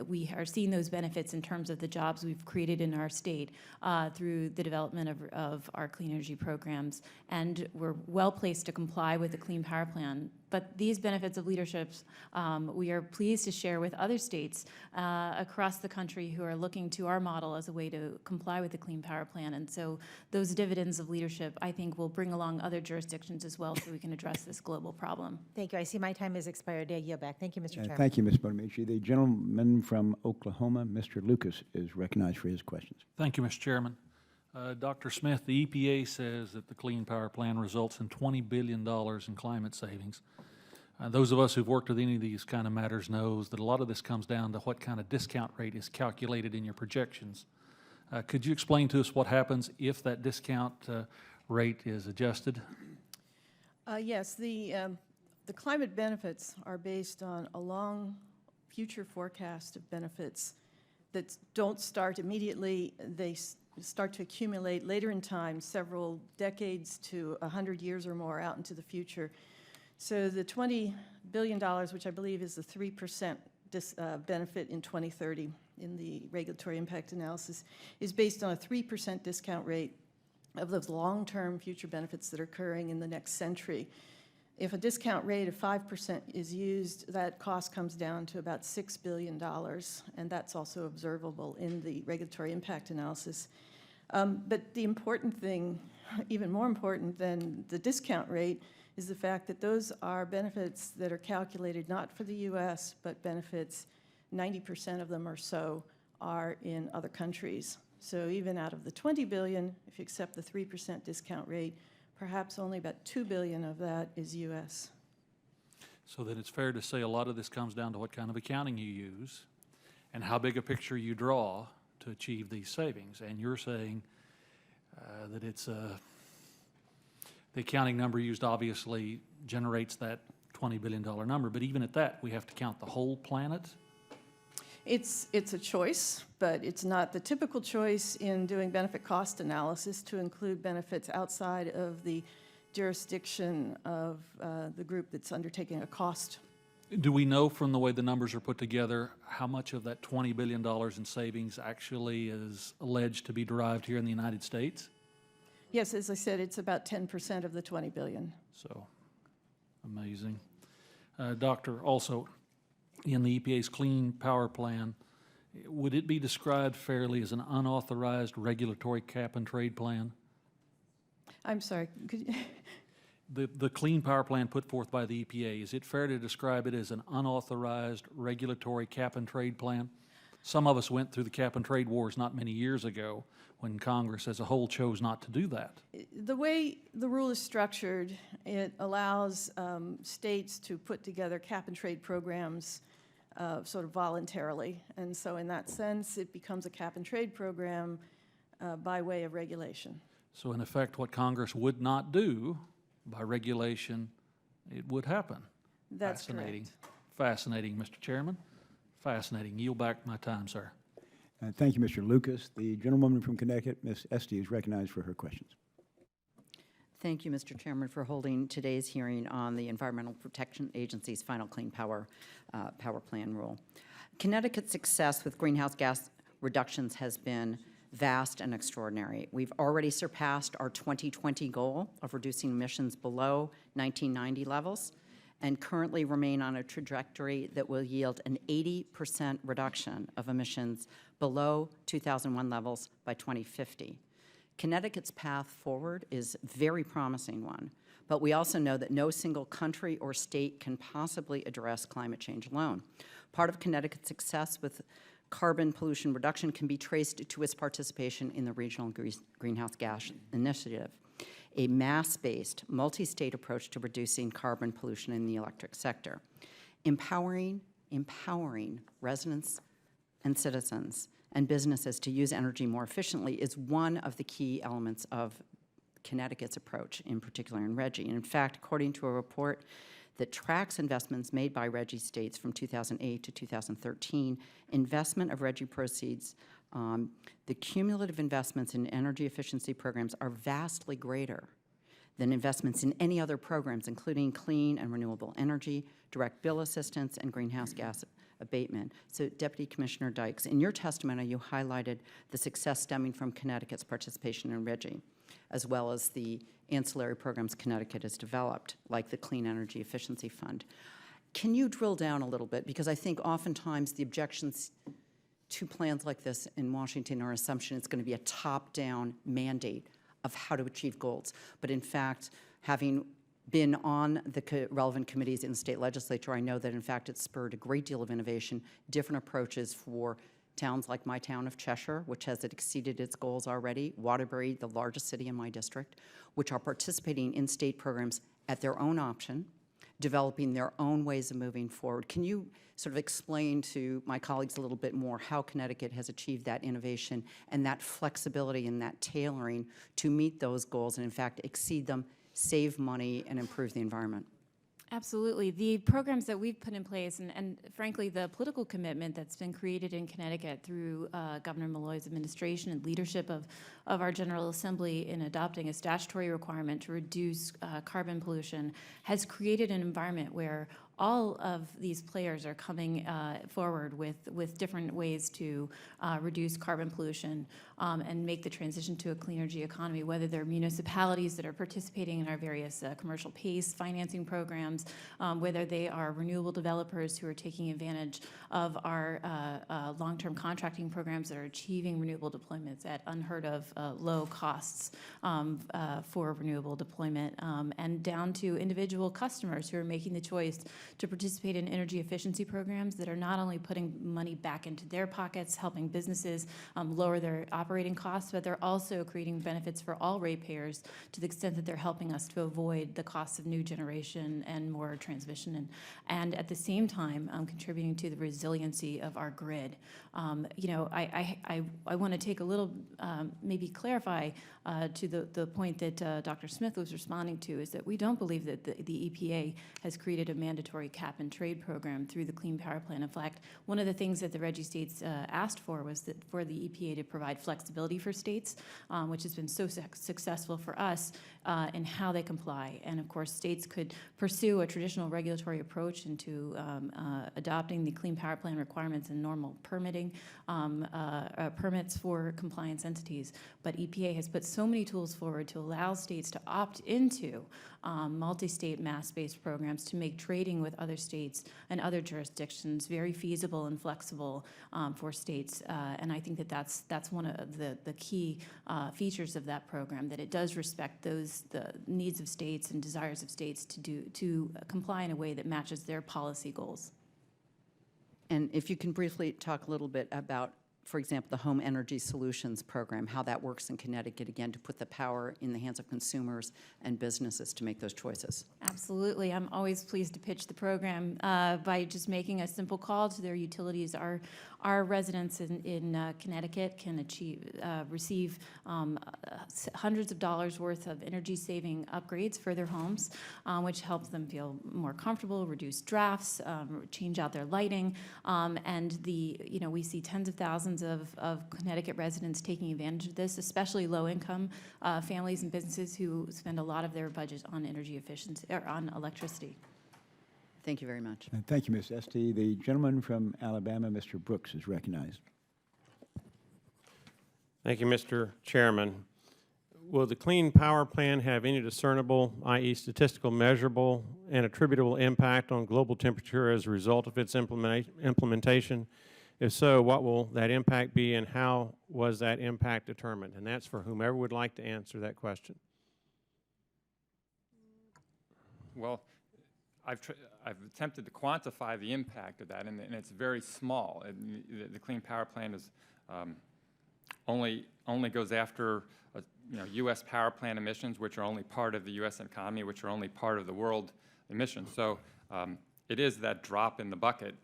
Speaker 6: We are seeing those benefits in terms of the jobs we've created in our state through the development of our clean energy programs, and we're well placed to comply with the Clean Power Plan. But these benefits of leadership, we are pleased to share with other states across the country who are looking to our model as a way to comply with the Clean Power Plan. And so those dividends of leadership, I think, will bring along other jurisdictions as well so we can address this global problem.
Speaker 2: Thank you. I see my time has expired. I yield back. Thank you, Mr. Chairman.
Speaker 1: Thank you, Ms. Bonamici. The gentleman from Oklahoma, Mr. Lucas, is recognized for his questions.
Speaker 8: Thank you, Mr. Chairman. Dr. Smith, the EPA says that the Clean Power Plan results in $20 billion in climate savings. Those of us who've worked with any of these kind of matters knows that a lot of this comes down to what kind of discount rate is calculated in your projections. Could you explain to us what happens if that discount rate is adjusted?
Speaker 4: Yes, the climate benefits are based on a long future forecast of benefits that don't start immediately. They start to accumulate later in time, several decades to 100 years or more out into the future. So the $20 billion, which I believe is the 3% benefit in 2030 in the regulatory impact analysis, is based on a 3% discount rate of those long-term future benefits that are occurring in the next century. If a discount rate of 5% is used, that cost comes down to about $6 billion, and that's also observable in the regulatory impact analysis. But the important thing, even more important than the discount rate, is the fact that those are benefits that are calculated not for the U.S., but benefits, 90% of them or so are in other countries. So even out of the $20 billion, if you accept the 3% discount rate, perhaps only about $2 billion of that is U.S.
Speaker 8: So that it's fair to say a lot of this comes down to what kind of accounting you use and how big a picture you draw to achieve these savings. And you're saying that it's the accounting number used obviously generates that $20 billion number, but even at that, we have to count the whole planet?
Speaker 4: It's a choice, but it's not the typical choice in doing benefit cost analysis to include benefits outside of the jurisdiction of the group that's undertaking a cost.
Speaker 8: Do we know from the way the numbers are put together how much of that $20 billion in savings actually is alleged to be derived here in the United States?
Speaker 4: Yes, as I said, it's about 10% of the $20 billion.
Speaker 8: So, amazing. Doctor, also, in the EPA's Clean Power Plan, would it be described fairly as an unauthorized regulatory cap-and-trade plan?
Speaker 4: I'm sorry, could you?
Speaker 8: The Clean Power Plan put forth by the EPA, is it fair to describe it as an unauthorized regulatory cap-and-trade plan? Some of us went through the cap and trade wars not many years ago when Congress as a whole chose not to do that.
Speaker 4: The way the rule is structured, it allows states to put together cap and trade programs sort of voluntarily. And so in that sense, it becomes a cap and trade program by way of regulation.
Speaker 8: So in effect, what Congress would not do by regulation, it would happen.
Speaker 4: That's
Speaker 8: Fascinating.
Speaker 4: correct.
Speaker 8: Fascinating, Mr. Chairman. Fascinating. Yield back my time, sir.
Speaker 1: Thank you, Mr. Lucas. The gentlewoman from Connecticut, Ms. Esty, is recognized for her questions.
Speaker 3: Thank you, Mr. Chairman, for holding today's hearing on the Environmental Protection Agency's final Clean Power Plan rule. Connecticut's success with greenhouse gas reductions has been vast and extraordinary. We've already surpassed our 2020 goal of reducing emissions below 1990 levels and currently remain on a trajectory that will yield an 80% reduction of emissions below 2001 levels by 2050. Connecticut's path forward is a very promising one, but we also know that no single country or state can possibly address climate change alone. Part of Connecticut's success with carbon pollution reduction can be traced to its participation in the Regional Greenhouse Gas Initiative, a mass-based, multi-state approach to reducing carbon pollution in the electric sector. Empowering residents and citizens and businesses to use energy more efficiently is one of the key elements of Connecticut's approach, in particular in RGGI. And in fact, according to a report that tracks investments made by RGGI states from 2008 to 2013, investment of RGGI proceeds, the cumulative investments in energy efficiency programs are vastly greater than investments in any other programs, including clean and renewable energy, direct bill assistance, and greenhouse gas abatement. So, Deputy Commissioner Dykes, in your testimony, you highlighted the success stemming from Connecticut's participation in RGGI, as well as the ancillary programs Connecticut has developed, like the Clean Energy Efficiency Fund. Can you drill down a little bit? Because I think oftentimes the objections to plans like this in Washington are assumption it's going to be a top-down mandate of how to achieve goals. But in fact, having been on the relevant committees in the state legislature, I know that in fact it spurred a great deal of innovation, different approaches for towns like my town of Cheshire, which has exceeded its goals already, Waterbury, the largest city in my district, which are participating in state programs at their own option, developing their own ways of moving forward. Can you sort of explain to my colleagues a little bit more how Connecticut has achieved that innovation and that flexibility and that tailoring to meet those goals and in fact exceed them, save money, and improve the environment?
Speaker 6: Absolutely. The programs that we've put in place, and frankly, the political commitment that's been created in Connecticut through Governor Malloy's administration and leadership of our General Assembly in adopting a statutory requirement to reduce carbon pollution has created an environment where all of these players are coming forward with different ways to reduce carbon pollution and make the transition to a clean energy economy, whether they're municipalities that are participating in our various commercial PACE financing programs, whether they are renewable developers who are taking advantage of our long-term contracting programs that are achieving renewable deployments at unheard of low costs for renewable deployment, and down to individual customers who are making the choice to participate in energy efficiency programs that are not only putting money back into their pockets, helping businesses lower their operating costs, but they're also creating benefits for all ratepayers to the extent that they're helping us to avoid the costs of new generation and more transmission, and at the same time contributing to the resiliency of our grid. You know, I want to take a little, maybe clarify to the point that Dr. Smith was responding to, is that we don't believe that the EPA has created a mandatory cap and trade program through the Clean Power Plan. In fact, one of the things that the RGGI states asked for was that for the EPA to provide flexibility for states, which has been so successful for us in how they comply. And of course, states could pursue a traditional regulatory approach into adopting the Clean Power Plan requirements and normal permitting permits for compliance entities. But EPA has put so many tools forward to allow states to opt into multi-state mass-based programs to make trading with other states and other jurisdictions very feasible and flexible for states. And I think that that's one of the key features of that program, that it does respect the needs of states and desires of states to comply in a way that matches their policy goals.
Speaker 3: And if you can briefly talk a little bit about, for example, the Home Energy Solutions Program, how that works in Connecticut, again, to put the power in the hands of consumers and businesses to make those choices.
Speaker 6: Absolutely. I'm always pleased to pitch the program by just making a simple call to their utilities. Our residents in Connecticut can receive hundreds of dollars worth of energy-saving upgrades for their homes, which helps them feel more comfortable, reduce drafts, change out their lighting, and we see tens of thousands of Connecticut residents taking advantage of this, especially low-income families and businesses who spend a lot of their budget on energy efficiency or on electricity.
Speaker 3: Thank you very much.
Speaker 1: Thank you, Ms. Estee. The gentleman from Alabama, Mr. Brooks, is recognized.
Speaker 9: Thank you, Mr. Chairman. Will the Clean Power Plan have any discernible, i.e. statistical, measurable, and attributable impact on global temperature as a result of its implementation? If so, what will that impact be, and how was that impact determined? And that's for whomever would like to answer that question.
Speaker 7: Well, I've attempted to quantify the impact of that, and it's very small. The Clean Power Plan is only goes after U.S. power plant emissions, which are only part of the U.S. economy, which are only part of the world emissions. So it is that drop in the bucket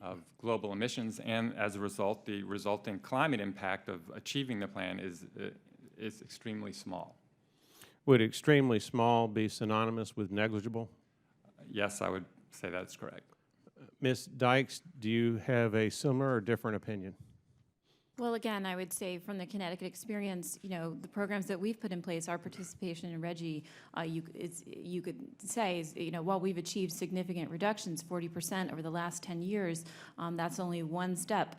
Speaker 7: of global emissions, and as a result, the resulting climate impact of achieving the plan is extremely small.
Speaker 9: Would extremely small be synonymous with negligible?
Speaker 7: Yes, I would say that's correct.
Speaker 9: Ms. Dykes, do you have a similar or different opinion?
Speaker 6: Well, again, I would say from the Connecticut experience, the programs that we've put in place, our participation in RGGI, you could say, while we've achieved significant reductions, 40% over the last 10 years, that's only one step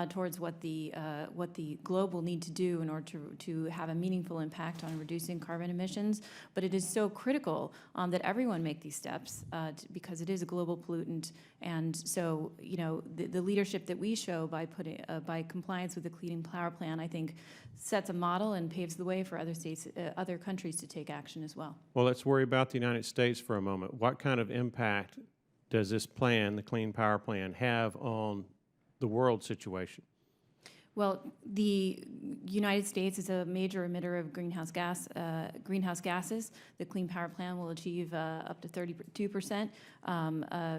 Speaker 6: towards what the globe will need to do in order to have a meaningful impact on reducing carbon emissions. But it is so critical that everyone make these steps because it is a global pollutant. And so, the leadership that we show by compliance with the Clean Power Plan, I think, sets a model and paves the way for other states, other countries to take action as well.
Speaker 9: Well, let's worry about the United States for a moment. What kind of impact does this plan, the Clean Power Plan, have on the world situation?
Speaker 6: Well, the United States is a major emitter of greenhouse gases. The Clean Power Plan will achieve up to 32%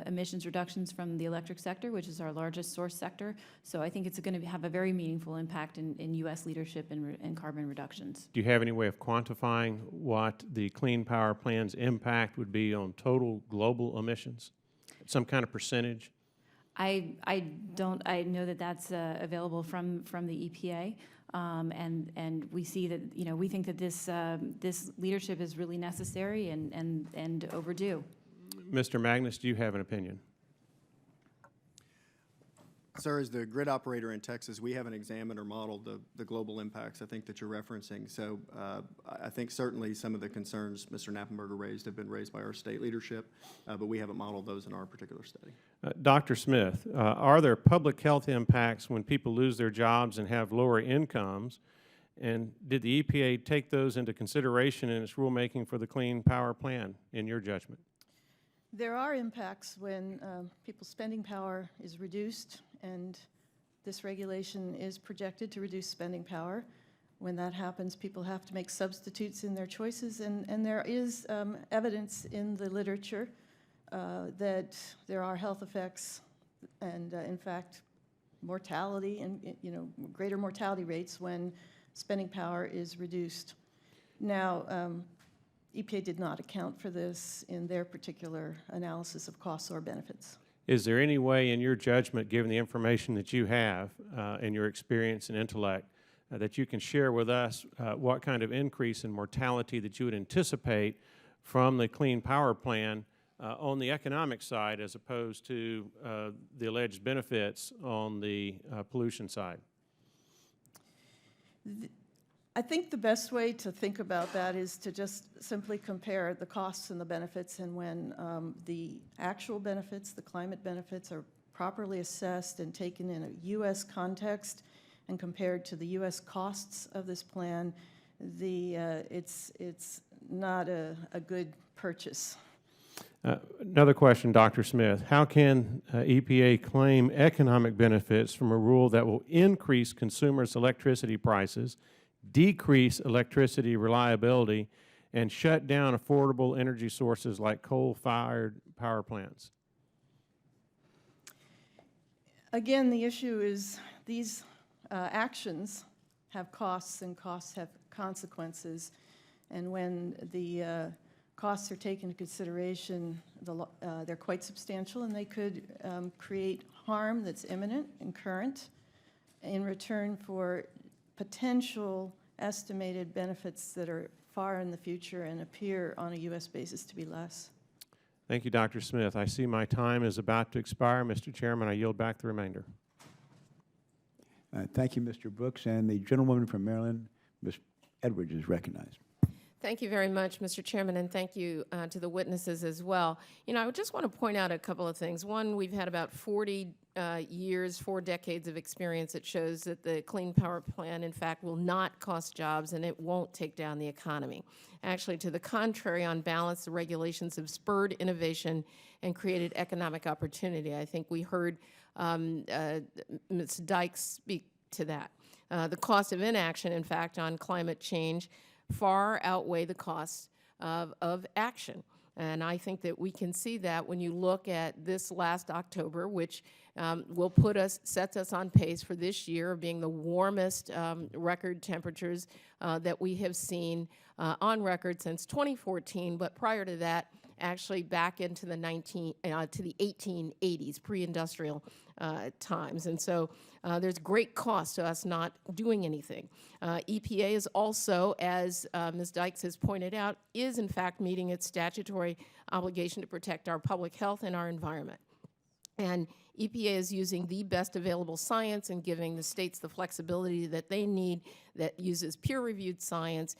Speaker 6: emissions reductions from the electric sector, which is our largest source sector. So I think it's going to have a very meaningful impact in U.S. leadership in carbon reductions.
Speaker 9: Do you have any way of quantifying what the Clean Power Plan's impact would be on total global emissions? Some kind of percentage?
Speaker 6: I know that that's available from the EPA, and we see that, we think that this leadership is really necessary and overdue.
Speaker 9: Mr. Magness, do you have an opinion?
Speaker 5: Sir, as the grid operator in Texas, we haven't examined or modeled the global impacts I think that you're referencing. So I think certainly some of the concerns Mr. Knappenberger raised have been raised by our state leadership, but we haven't modeled those in our particular study.
Speaker 9: Dr. Smith, are there public health impacts when people lose their jobs and have lower incomes? And did the EPA take those into consideration in its rulemaking for the Clean Power Plan, in your judgment?
Speaker 4: There are impacts when people's spending power is reduced, and this regulation is projected to reduce spending power. When that happens, people have to make substitutes in their choices, and there is evidence in the literature that there are health effects and, in fact, mortality and, greater mortality rates when spending power is reduced. Now, EPA did not account for this in their particular analysis of costs or benefits.
Speaker 9: Is there any way in your judgment, given the information that you have and your experience and intellect, that you can share with us what kind of increase in mortality that you would anticipate from the Clean Power Plan on the economic side as opposed to the alleged benefits on the pollution side?
Speaker 4: I think the best way to think about that is to just simply compare the costs and the benefits, and when the actual benefits, the climate benefits, are properly assessed and taken in a U.S. context and compared to the U.S. costs of this plan, it's not a good purchase.
Speaker 9: Another question, Dr. Smith. How can EPA claim economic benefits from a rule that will increase consumers' electricity prices, decrease electricity reliability, and shut down affordable energy sources like coal-fired power plants?
Speaker 4: Again, the issue is these actions have costs, and costs have consequences. And when the costs are taken into consideration, they're quite substantial, and they could create harm that's imminent and current in return for potential estimated benefits that are far in the future and appear on a U.S. basis to be less.
Speaker 9: Thank you, Dr. Smith. I see my time is about to expire. Mr. Chairman, I yield back the remainder.
Speaker 1: Thank you, Mr. Brooks. And the gentlewoman from Maryland, Ms. Edwards, is recognized.
Speaker 10: Thank you very much, Mr. Chairman, and thank you to the witnesses as well. You know, I just want to point out a couple of things. One, we've had about 40 years, 4 decades of experience that shows that the Clean Power Plan, in fact, will not cost jobs and it won't take down the economy. Actually, to the contrary, on balance, the regulations have spurred innovation and created economic opportunity. I think we heard Ms. Dykes speak to that. The cost of inaction, in fact, on climate change far outweigh the costs of action. And I think that we can see that when you look at this last October, which will sets us on pace for this year of being the warmest record temperatures that we have seen on record since 2014. But prior to that, actually back into the 1880s, pre-industrial times. And so there's great cost to us not doing anything. EPA is also, as Ms. Dykes has pointed out, is in fact meeting its statutory obligation to protect our public health and our environment. And EPA is using the best available science and giving the states the flexibility that they need, that uses peer-reviewed science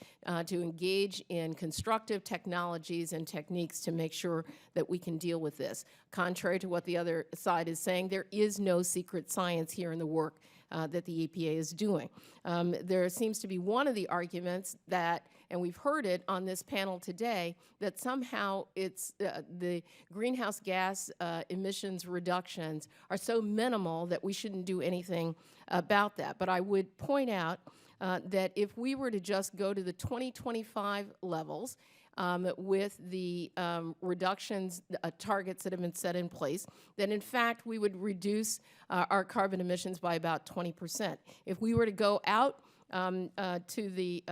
Speaker 10: to engage in constructive technologies and techniques to make sure that we can deal with this. Contrary to what the other side is saying, there is no secret science here in the work that the EPA is doing. There seems to be one of the arguments that, and we've heard it on this panel today, that somehow it's the greenhouse gas emissions reductions are so minimal that we shouldn't do anything about that. But I would point out that if we were to just go to the 2025 levels with the reductions targets that have been set in place, then in fact we would reduce our carbon emissions by about 20%. If we were to go out to the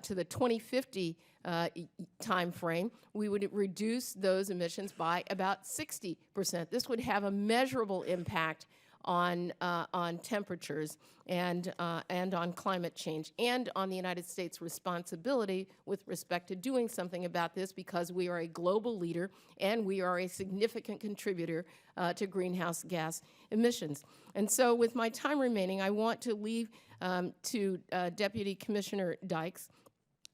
Speaker 10: 2050 time frame, we would reduce those emissions by about 60%. This would have a measurable impact on temperatures and on climate change, and on the United States' responsibility with respect to doing something about this, because we are a global leader and we are a significant contributor to greenhouse gas emissions. And so with my time remaining, I want to leave to Deputy Commissioner Dykes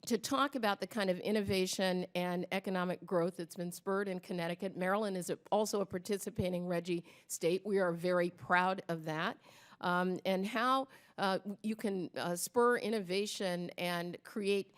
Speaker 10: to talk about the kind of innovation and economic growth that's been spurred in Connecticut. Maryland is also a participating RGGI state. We are very proud of that. And how you can spur innovation and create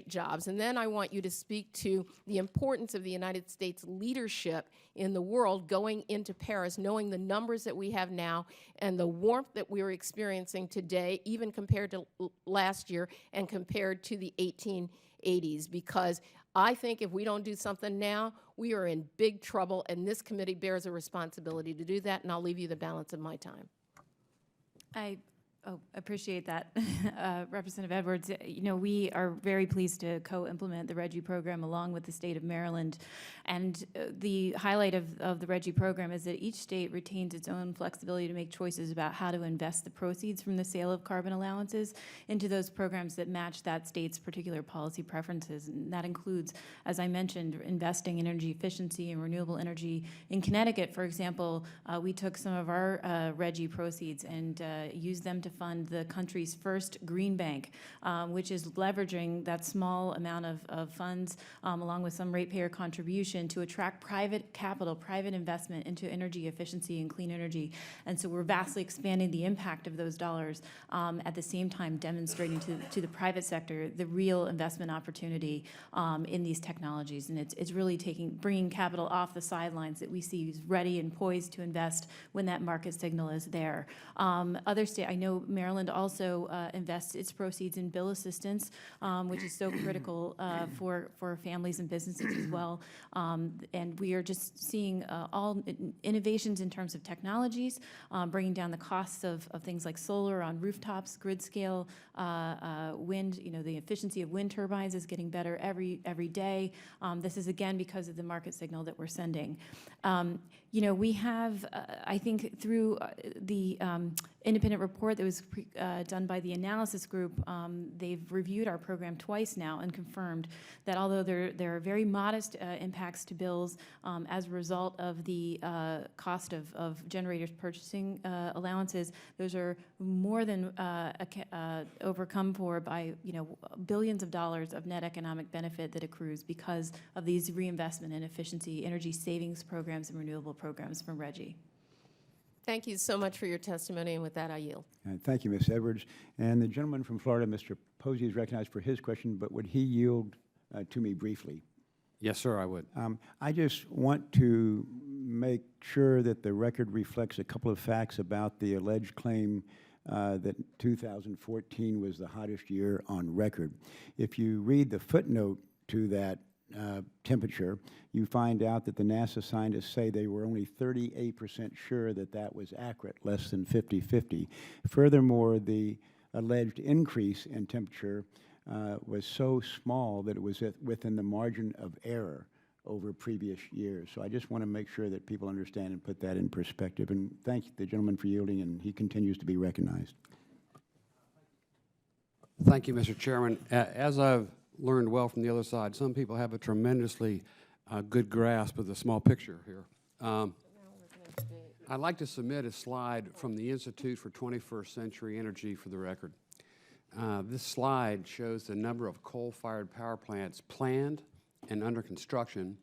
Speaker 10: jobs. And then I want you to speak to the importance of the United States leadership in the world going into Paris, knowing the numbers that we have now and the warmth that we're experiencing today, even compared to last year and compared to the 1880s. Because I think if we don't do something now, we are in big trouble, and this committee bears a responsibility to do that, and I'll leave you the balance of my time.
Speaker 6: I appreciate that, Representative Edwards. You know, we are very pleased to co-implement the RGGI program along with the state of Maryland. And the highlight of the RGGI program is that each state retains its own flexibility to make choices about how to invest the proceeds from the sale of carbon allowances into those programs that match that state's particular policy preferences. And that includes, as I mentioned, investing in energy efficiency and renewable energy. In Connecticut, for example, we took some of our RGGI proceeds and used them to fund the country's first green bank, which is leveraging that small amount of funds along with some ratepayer contribution to attract private capital, private investment into energy efficiency and clean energy. And so we're vastly expanding the impact of those dollars, at the same time demonstrating to the private sector the real investment opportunity in these technologies. And it's really bringing capital off the sidelines that we see is ready and poised to invest when that market signal is there. Other states, I know Maryland also invests its proceeds in bill assistance, which is so critical for families and businesses as well. And we are just seeing all innovations in terms of technologies, bringing down the costs of things like solar on rooftops, grid scale, wind. The efficiency of wind turbines is getting better every day. This is again because of the market signal that we're sending. We have, I think, through the independent report that was done by the analysis group, they've reviewed our program twice now and confirmed that although there are very modest impacts to bills as a result of the cost of generators purchasing allowances, those are more than overcome for by billions of dollars of net economic benefit that accrues because of these reinvestment and efficiency energy savings programs and renewable programs from RGGI.
Speaker 10: Thank you so much for your testimony, and with that, I yield.
Speaker 1: Thank you, Ms. Edwards. And the gentleman from Florida, Mr. Posey, is recognized for his question, but would he yield to me briefly?
Speaker 11: Yes, sir, I would.
Speaker 1: I just want to make sure that the record reflects a couple of facts about the alleged claim that 2014 was the hottest year on record. If you read the footnote to that temperature, you find out that the NASA scientists say they were only 38% sure that that was accurate, less than 50-50. Furthermore, the alleged increase in temperature was so small that it was within the margin of error over previous years. So I just want to make sure that people understand and put that in perspective. And thank the gentleman for yielding, and he continues to be recognized.
Speaker 11: Thank you, Mr. Chairman. As I've learned well from the other side, some people have a tremendously good grasp of the small picture here. I'd like to submit a slide from the Institute for 21st Century Energy for the record. This slide shows the number of coal-fired power plants planned and under construction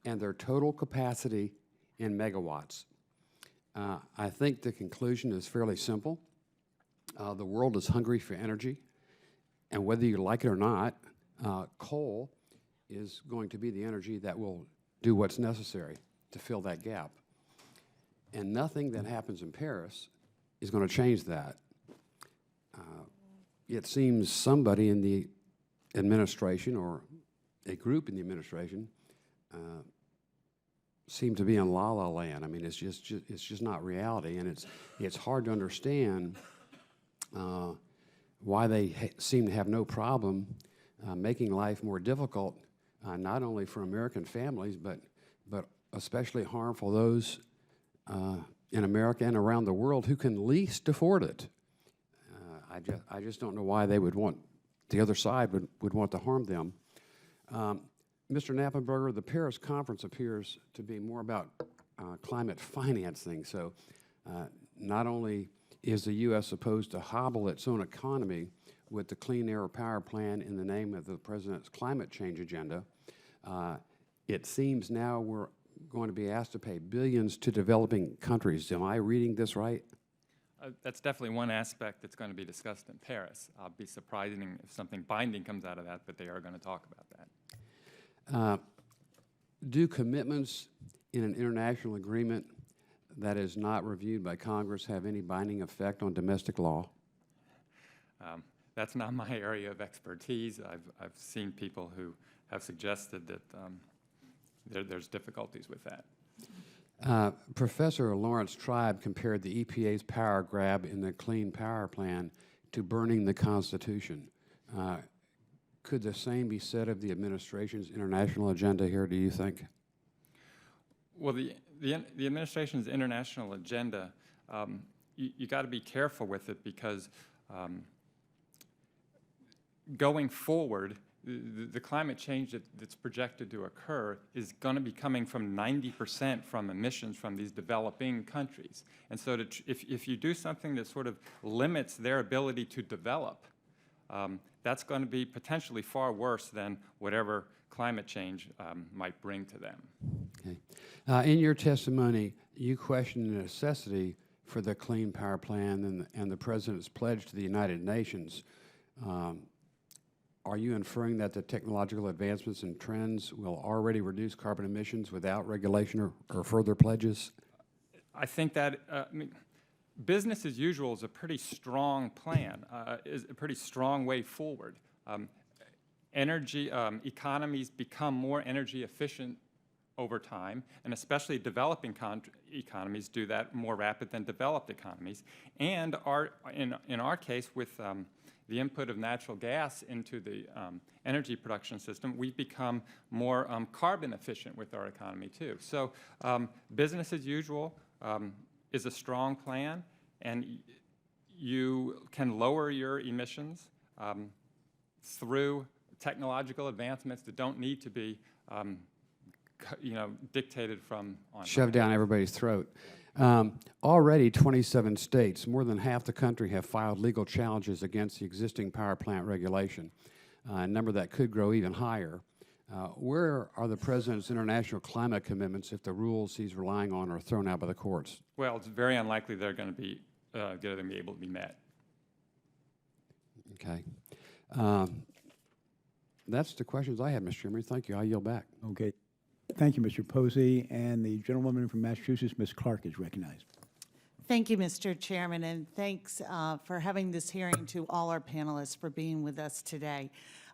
Speaker 11: and their total capacity in megawatts. I think the conclusion is fairly simple. The world is hungry for energy, and whether you like it or not, coal is going to be the energy that will do what's necessary to fill that gap. And nothing that happens in Paris is going to change that. It seems somebody in the administration or a group in the administration seem to be in la-la land. I mean, it's just not reality, and it's hard to understand why they seem to have no problem making life more difficult, not only for American families, but especially harmful those in America and around the world who can least afford it. I just don't know why they would want, the other side would want to harm them. Mr. Knappenberger, the Paris conference appears to be more about climate financing. So not only is the U.S. supposed to hobble its own economy with the Clean Air Power Plan in the name of the President's climate change agenda, it seems now we're going to be asked to pay billions to developing countries. Am I reading this right?
Speaker 7: That's definitely one aspect that's going to be discussed in Paris. I'll be surprising if something binding comes out of that, but they are going to talk about that.
Speaker 11: Do commitments in an international agreement that is not reviewed by Congress have any binding effect on domestic law?
Speaker 7: That's not my area of expertise. I've seen people who have suggested that there's difficulties with that.
Speaker 11: Professor Lawrence Tribe compared the EPA's power grab in the Clean Power Plan to burning the Constitution. Could the same be said of the administration's international agenda here, do you think?
Speaker 7: Well, the administration's international agenda, you got to be careful with it because going forward, the climate change that's projected to occur is going to be coming from 90% from emissions from these developing countries. And so if you do something that sort of limits their ability to develop, that's going to be potentially far worse than whatever climate change might bring to them.
Speaker 11: Okay. In your testimony, you questioned the necessity for the Clean Power Plan and the President's pledge to the United Nations. Are you inferring that the technological advancements and trends will already reduce carbon emissions without regulation or further pledges?
Speaker 7: I think that business as usual is a pretty strong plan, is a pretty strong way forward. Economies become more energy efficient over time, and especially developing economies do that more rapid than developed economies. And in our case, with the input of natural gas into the energy production system, we've become more carbon efficient with our economy too. So business as usual is a strong plan, and you can lower your emissions through technological advancements that don't need to be dictated from on
Speaker 11: Shoved down everybody's throat. Already 27 states, more than half the country, have filed legal challenges against the existing power plant regulation, a number that could grow even higher. Where are the President's international climate commitments if the rules he's relying on are thrown out by the courts?
Speaker 7: Well, it's very unlikely they're going to be able to be met.
Speaker 11: Okay. That's the questions I had, Mr. Chairman. Thank you. I yield back.
Speaker 1: Okay. Thank you, Mr. Posey. And the gentlewoman from Massachusetts, Ms. Clark, is recognized.
Speaker 12: Thank you, Mr. Chairman, and thanks for having this hearing, to all our panelists for being with us today.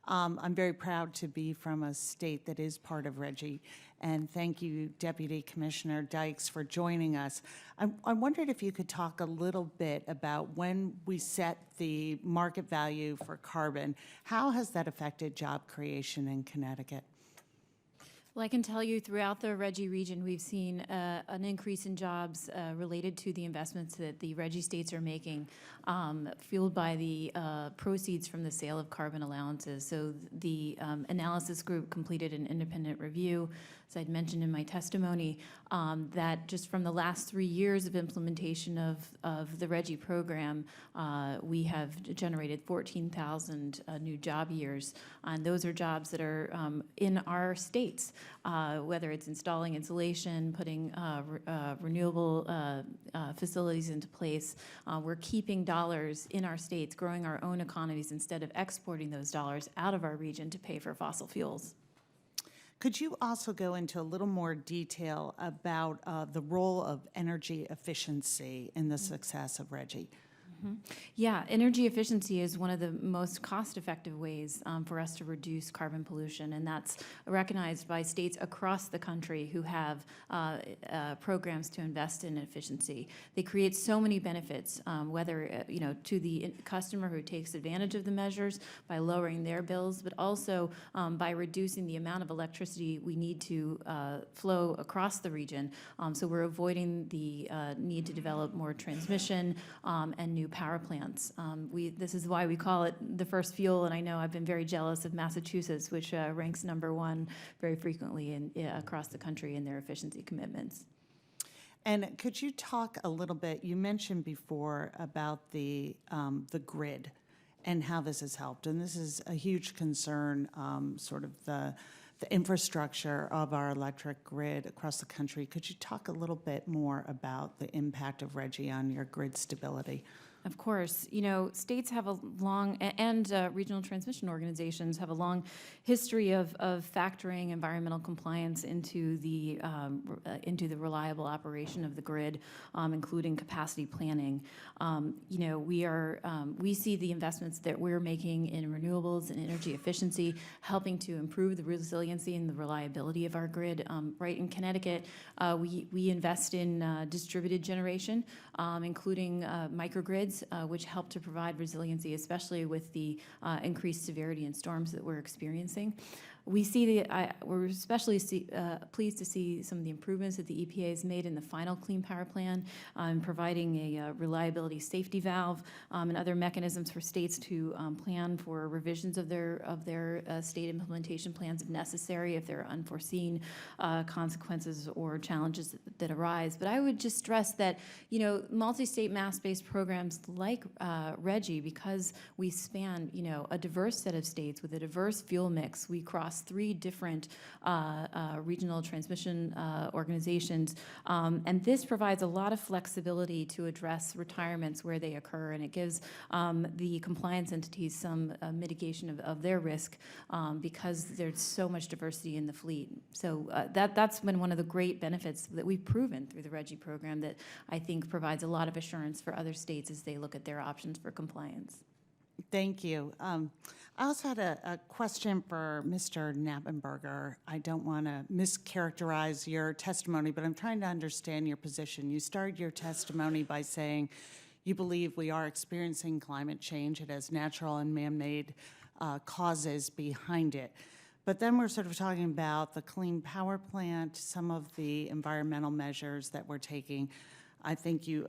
Speaker 12: I'm very proud to be from a state that is part of RGGI, and thank you, Deputy Commissioner Dykes, for joining us. I wondered if you could talk a little bit about when we set the market value for carbon, how has that affected job creation in Connecticut?
Speaker 6: Well, I can tell you throughout the RGGI region, we've seen an increase in jobs related to the investments that the RGGI states are making, fueled by the proceeds from the sale of carbon allowances. So the analysis group completed an independent review, as I'd mentioned in my testimony, that just from the last 3 years of implementation of the RGGI program, we have generated 14,000 new job years. And those are jobs that are in our states. Whether it's installing insulation, putting renewable facilities into place. We're keeping dollars in our states, growing our own economies instead of exporting those dollars out of our region to pay for fossil fuels.
Speaker 12: Could you also go into a little more detail about the role of energy efficiency in the success of RGGI?
Speaker 6: Yeah, energy efficiency is one of the most cost-effective ways for us to reduce carbon pollution, and that's recognized by states across the country who have programs to invest in efficiency. They create so many benefits, whether to the customer who takes advantage of the measures by lowering their bills, but also by reducing the amount of electricity we need to flow across the region. So we're avoiding the need to develop more transmission and new power plants. This is why we call it the first fuel, and I know I've been very jealous of Massachusetts, which ranks #1 very frequently across the country in their efficiency commitments.
Speaker 12: And could you talk a little bit, you mentioned before about the grid and how this has helped, and this is a huge concern, sort of the infrastructure of our electric grid across the country. Could you talk a little bit more about the impact of RGGI on your grid stability?
Speaker 6: Of course, states have a long, and regional transmission organizations have a long history of factoring environmental compliance into the reliable operation of the grid, including capacity planning. We see the investments that we're making in renewables and energy efficiency helping to improve the resiliency and the reliability of our grid. Right in Connecticut, we invest in distributed generation, including microgrids, which help to provide resiliency, especially with the increased severity in storms that we're experiencing. We see we're especially pleased to see some of the improvements that the EPA has made in the final Clean Power Plan, providing a reliability safety valve and other mechanisms for states to plan for revisions of their state implementation plans if necessary, if there are unforeseen consequences or challenges that arise. But I would just stress that, you know, multi-state mass-based programs like RGGI, because we span, you know, a diverse set of states with a diverse fuel mix. We cross 3 different regional transmission organizations, and this provides a lot of flexibility to address retirements where they occur, and it gives the compliance entities some mitigation of their risk because there's so much diversity in the fleet. So that's been one of the great benefits that we've proven through the RGGI program that I think provides a lot of assurance for other states as they look at their options for compliance.
Speaker 12: Thank you. I also had a question for Mr. Knappenberger. I don't want to mischaracterize your testimony, but I'm trying to understand your position. You started your testimony by saying you believe we are experiencing climate change. It has natural and man-made causes behind it. But then we're sort of talking about the Clean Power Plant, some of the environmental measures that we're taking. I think you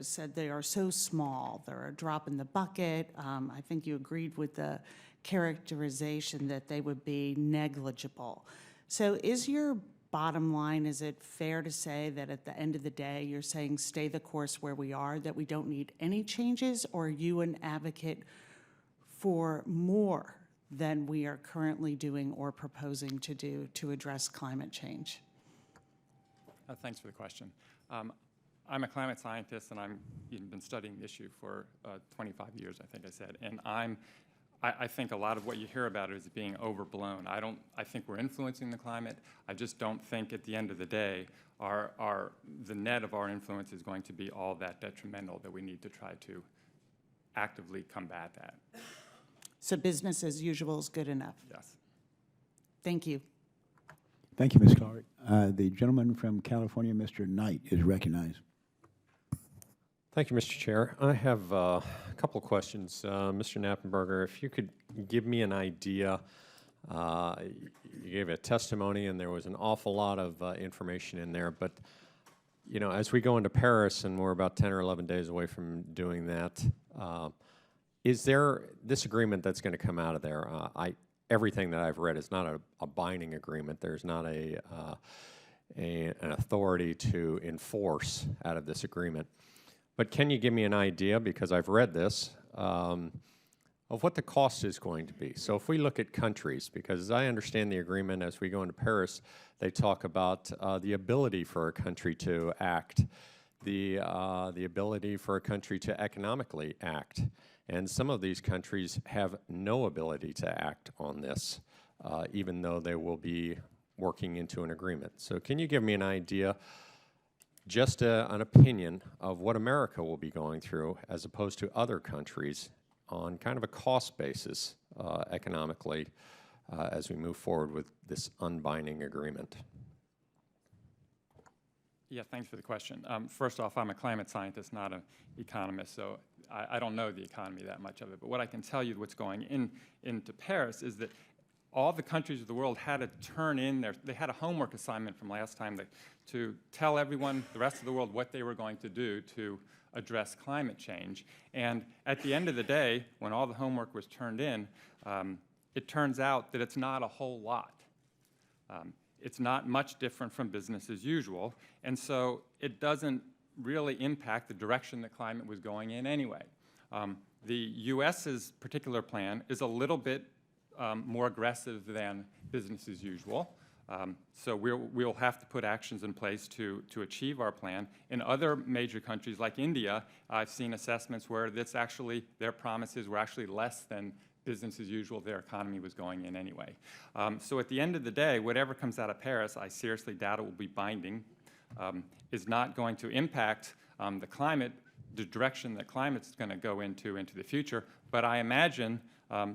Speaker 12: said they are so small. They're a drop in the bucket. I think you agreed with the characterization that they would be negligible. So is your bottom line, is it fair to say that at the end of the day, you're saying stay the course where we are, that we don't need any changes, or are you an advocate for more than we are currently doing or proposing to do to address climate change?
Speaker 7: Thanks for the question. I'm a climate scientist, and I've been studying the issue for 25 years, I think I said. And I think a lot of what you hear about it is being overblown. I think we're influencing the climate. I just don't think at the end of the day, the net of our influence is going to be all that detrimental that we need to try to actively combat that.
Speaker 12: So business as usual is good enough?
Speaker 7: Yes.
Speaker 12: Thank you.
Speaker 1: Thank you, Ms. Clark. The gentleman from California, Mr. Knight, is recognized.
Speaker 13: Thank you, Mr. Chair. I have a couple of questions. Mr. Knappenberger, if you could give me an idea, you gave a testimony and there was an awful lot of information in there, but you know, as we go into Paris, and we're about 10 or 11 days away from doing that, is there this agreement that's going to come out of there? Everything that I've read is not a binding agreement. There's not an authority to enforce out of this agreement. But can you give me an idea, because I've read this, of what the cost is going to be? So if we look at countries, because as I understand the agreement, as we go into Paris, they talk about the ability for a country to act, the ability for a country to economically act. And some of these countries have no ability to act on this, even though they will be working into an agreement. So can you give me an idea, just an opinion of what America will be going through as opposed to other countries on kind of a cost basis economically as we move forward with this unbinding agreement?
Speaker 7: Yeah, thanks for the question. First off, I'm a climate scientist, not an economist, so I don't know the economy that much of it. But what I can tell you what's going into Paris is that all the countries of the world had to turn in they had a homework assignment from last time to tell everyone, the rest of the world, what they were going to do to address climate change. And at the end of the day, when all the homework was turned in, it turns out that it's not a whole lot. It's not much different from business as usual, and so it doesn't really impact the direction the climate was going in anyway. The U.S.'s particular plan is a little bit more aggressive than business as usual. So we'll have to put actions in place to achieve our plan. In other major countries like India, I've seen assessments where their promises were actually less than business as usual. Their economy was going in anyway. So at the end of the day, whatever comes out of Paris, I seriously doubt it will be binding, is not going to impact the climate, the direction that climate's going to go into the future. But I imagine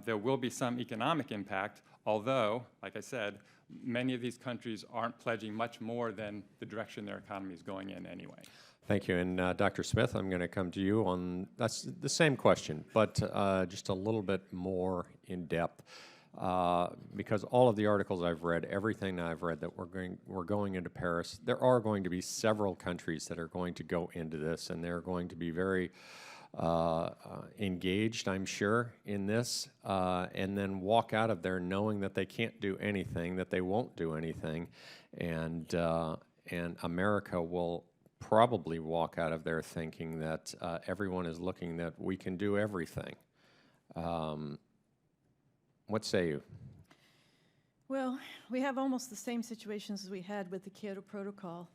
Speaker 7: there will be some economic impact, although, like I said, many of these countries aren't pledging much more than the direction their economy is going in anyway.
Speaker 13: Thank you. And Dr. Smith, I'm going to come to you on that's the same question, but just a little bit more in depth. because all of the articles I've read, everything that I've read that we're going into Paris, there are going to be several countries that are going to go into this, and they're going to be very engaged, I'm sure, in this, and then walk out of there knowing that they can't do anything, that they won't do anything, and America will probably walk out of there thinking that everyone is looking that we can do everything. What say you?
Speaker 4: Well, we have almost the same situations as we had with the Kyoto Protocol.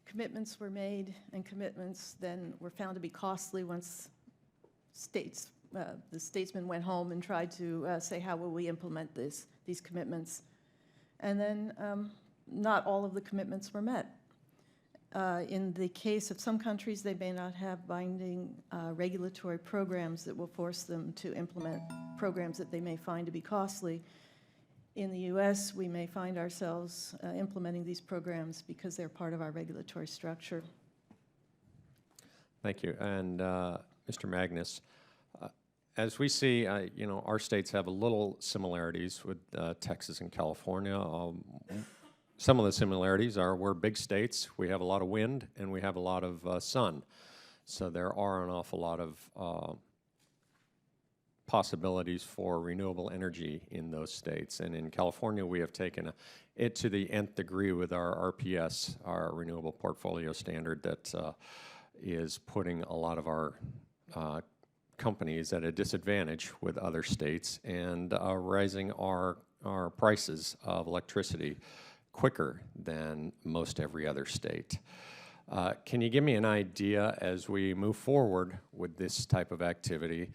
Speaker 4: Commitments were made, and commitments then were found to be costly once the statesmen went home and tried to say, how will we implement these commitments? And then not all of the commitments were met. In the case of some countries, they may not have binding regulatory programs that will force them to implement programs that they may find to be costly. In the U.S., we may find ourselves implementing these programs because they're part of our regulatory structure.
Speaker 13: Thank you. And Mr. Magness, as we see, you know, our states have a little similarities with Texas and California. Some of the similarities are we're big states, we have a lot of wind, and we have a lot of sun. So there are an awful lot of possibilities for renewable energy in those states. And in California, we have taken it to the nth degree with our RPS, our Renewable Portfolio Standard, that is putting a lot of our companies at a disadvantage with other states and raising our prices of electricity quicker than most every other state. Can you give me an idea as we move forward with this type of activity,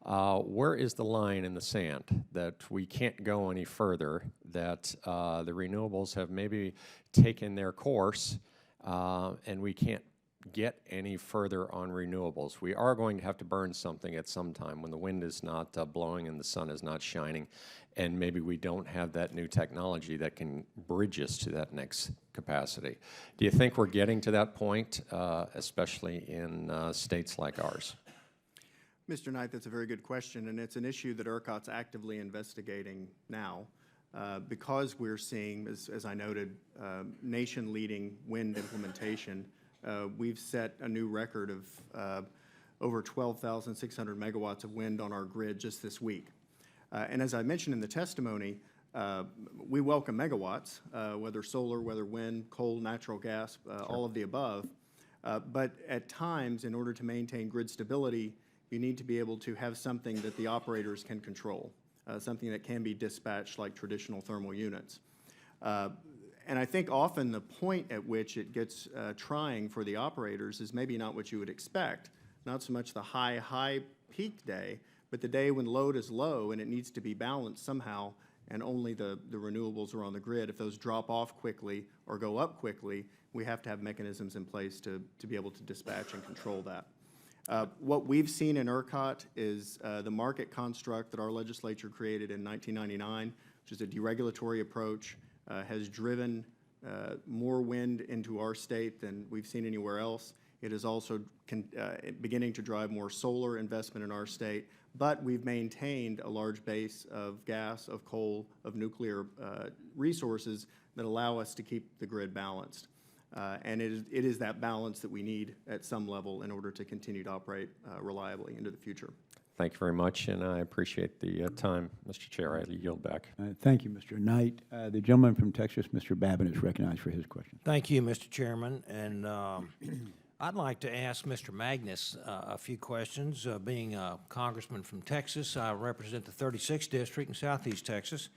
Speaker 13: where is the line in the sand that we can't go any further, that the renewables have maybe taken their course and we can't get any further on renewables? We are going to have to burn something at some time when the wind is not blowing and the sun is not shining, and maybe we don't have that new technology that can bridge us to that next capacity. Do you think we're getting to that point, especially in states like ours?
Speaker 5: Mr. Knight, that's a very good question, and it's an issue that ERCOT's actively investigating now. Because we're seeing, as I noted, nation-leading wind implementation, we've set a new record of over 12,600 megawatts of wind on our grid just this week. And as I mentioned in the testimony, we welcome megawatts, whether solar, whether wind, coal, natural gas, all of the above. But at times, in order to maintain grid stability, you need to be able to have something that the operators can control, something that can be dispatched like traditional thermal units. And I think often the point at which it gets trying for the operators is maybe not what you would expect, not so much the high peak day, but the day when load is low and it needs to be balanced somehow, and only the renewables are on the grid. If those drop off quickly or go up quickly, we have to have mechanisms in place to be able to dispatch and control that. What we've seen in ERCOT is the market construct that our legislature created in 1999, which is a deregulatory approach, has driven more wind into our state than we've seen anywhere else. It is also beginning to drive more solar investment in our state, but we've maintained a large base of gas, of coal, of nuclear resources that allow us to keep the grid balanced. And it is that balance that we need at some level in order to continue to operate reliably into the future.
Speaker 13: Thank you very much, and I appreciate the time. Mr. Chair, I yield back.
Speaker 1: Thank you, Mr. Knight. The gentleman from Texas, Mr. Babin, is recognized for his question.
Speaker 14: Thank you, Mr. Chairman. And I'd like to ask Mr. Magness a few questions. Being a congressman from Texas, I represent the 36th district in southeast Texas,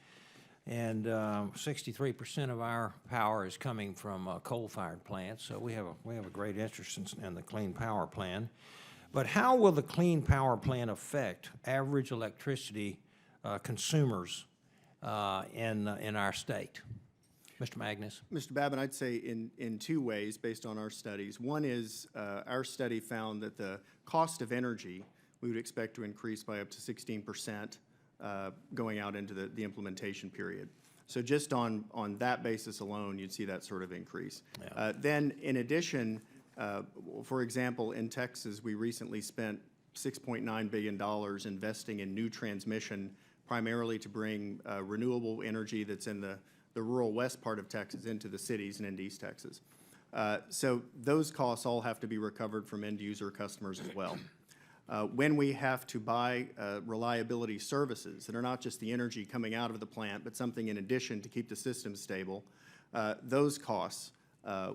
Speaker 14: and 63% of our power is coming from coal-fired plants. So we have a great interest in the Clean Power Plan. But how will the Clean Power Plan affect average electricity consumers in our state? Mr. Magness.
Speaker 5: Mr. Babin, I'd say in two ways based on our studies. One is our study found that the cost of energy we would expect to increase by up to 16% going out into the implementation period. So just on that basis alone, you'd see that sort of increase. Yeah. Then in addition, for example, in Texas, we recently spent $6.9 billion investing in new transmission primarily to bring renewable energy that's in the rural west part of Texas into the cities and into East Texas. So those costs all have to be recovered from end user customers as well. When we have to buy reliability services that are not just the energy coming out of the plant, but something in addition to keep the system stable, those costs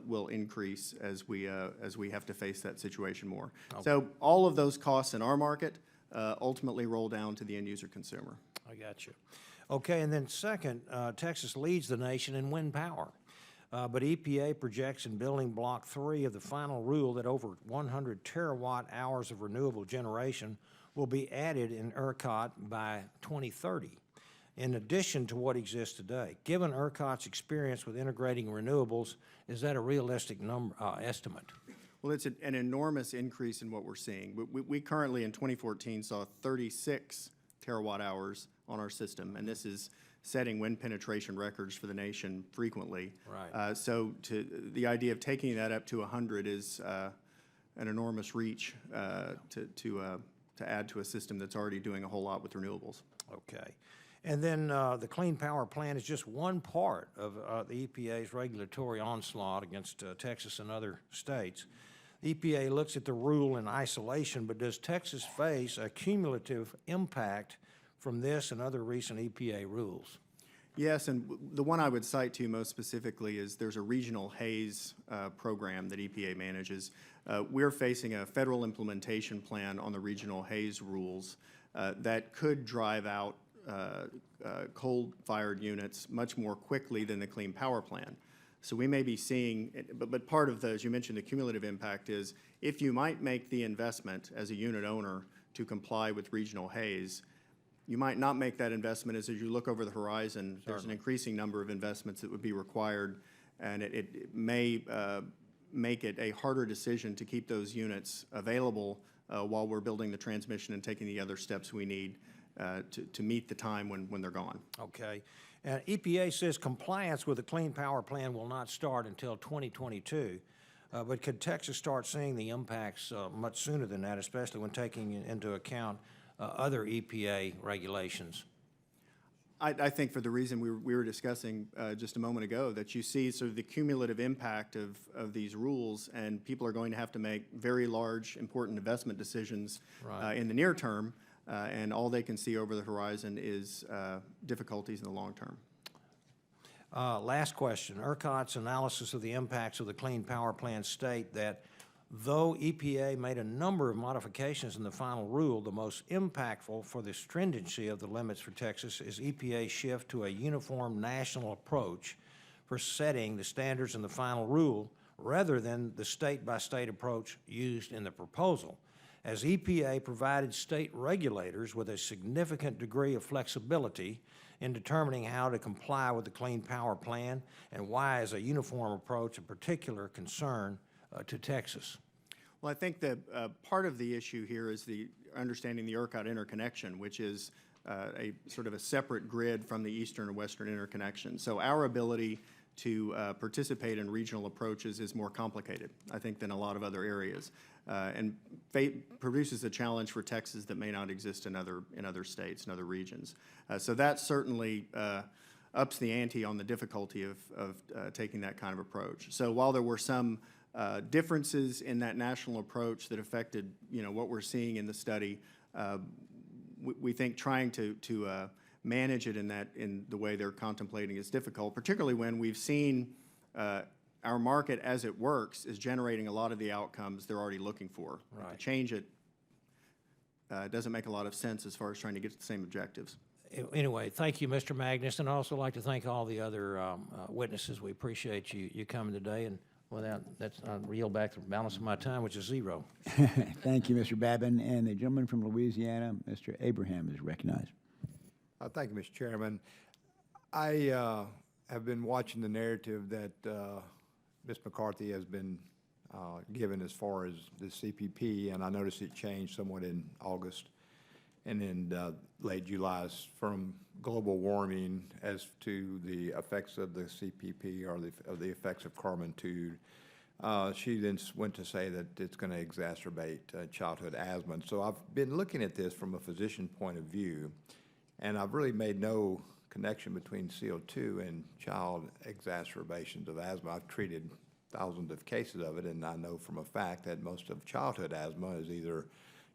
Speaker 5: will increase as we have to face that situation more. Okay. So all of those costs in our market ultimately roll down to the end user consumer.
Speaker 14: I got you. Okay, and then second, Texas leads the nation in wind power. But EPA projects in Building Block 3 of the final rule that over 100 terawatt hours of renewable generation will be added in ERCOT by 2030, in addition to what exists today. Given ERCOT's experience with integrating renewables, is that a realistic estimate?
Speaker 5: Well, it's an enormous increase in what we're seeing. We currently, in 2014, saw 36 terawatt hours on our system, and this is setting wind penetration records for the nation frequently.
Speaker 14: Right.
Speaker 5: So the idea of taking that up to 100 is an enormous reach to add to a system that's already doing a whole lot with renewables.
Speaker 14: Okay. And then the Clean Power Plan is just one part of the EPA's regulatory onslaught against Texas and other states. The EPA looks at the rule in isolation, but does Texas face a cumulative impact from this and other recent EPA rules?
Speaker 5: Yes, and the one I would cite to you most specifically is there's a regional haze program that EPA manages. We're facing a federal implementation plan on the regional haze rules that could drive out coal-fired units much more quickly than the Clean Power Plan. So we may be seeing, but part of the, as you mentioned, the cumulative impact is if you might make the investment as a unit owner to comply with regional haze, you might not make that investment as you look over the horizon. There's an increasing number of investments that would be required, and it may make it a harder decision to keep those units available while we're building the transmission and taking the other steps we need to meet the time when they're gone.
Speaker 14: Okay. And EPA says compliance with the Clean Power Plan will not start until 2022. But could Texas start seeing the impacts much sooner than that, especially when taking into account other EPA regulations?
Speaker 5: I think for the reason we were discussing just a moment ago, that you see sort of the cumulative impact of these rules, and people are going to have to make very large, important investment decisions in the near term, and all they can see over the horizon is difficulties in the long term.
Speaker 14: Last question. ERCOT's analysis of the impacts of the Clean Power Plan state that though EPA made a number of modifications in the final rule, the most impactful for the stringency of the limits for Texas is EPA's shift to a uniform national approach for setting the standards in the final rule rather than the state-by-state approach used in the proposal, as EPA provided state regulators with a significant degree of flexibility in determining how to comply with the Clean Power Plan, and why is a uniform approach a particular concern to Texas?
Speaker 5: Well, I think that part of the issue here is the understanding the ERCOT interconnection, which is a sort of a separate grid from the eastern and western interconnection. So our ability to participate in regional approaches is more complicated, I think, than a lot of other areas, and produces a challenge for Texas that may not exist in other states and other regions. So that certainly ups the ante on the difficulty of taking that kind of approach. So while there were some differences in that national approach that affected, what we're seeing in the study, we think trying to manage it in the way they're contemplating is difficult, particularly when we've seen our market as it works is generating a lot of the outcomes they're already looking for.
Speaker 14: Right.
Speaker 5: To change it doesn't make a lot of sense as far as trying to get to the same objectives.
Speaker 14: Anyway, thank you, Mr. Magness, and I'd also like to thank all the other witnesses. We appreciate you coming today, and without that, I'll yield back the balance of my time, which is 0.
Speaker 1: Thank you, Mr. Babin. And the gentleman from Louisiana, Mr. Abraham, is recognized.
Speaker 15: Thank you, Mr. Chairman. I have been watching the narrative that Ms. McCarthy has been given as far as the CPP, and I noticed it changed somewhat in August and in late July from global warming as to the effects of the CPP or the effects of carbon-2. She then went to say that it's going to exacerbate childhood asthma. And so I've been looking at this from a physician point of view, And I've really made no connection between CO2 and child exacerbations of asthma. I've treated thousands of cases of it, and I know from a fact that most of childhood asthma is either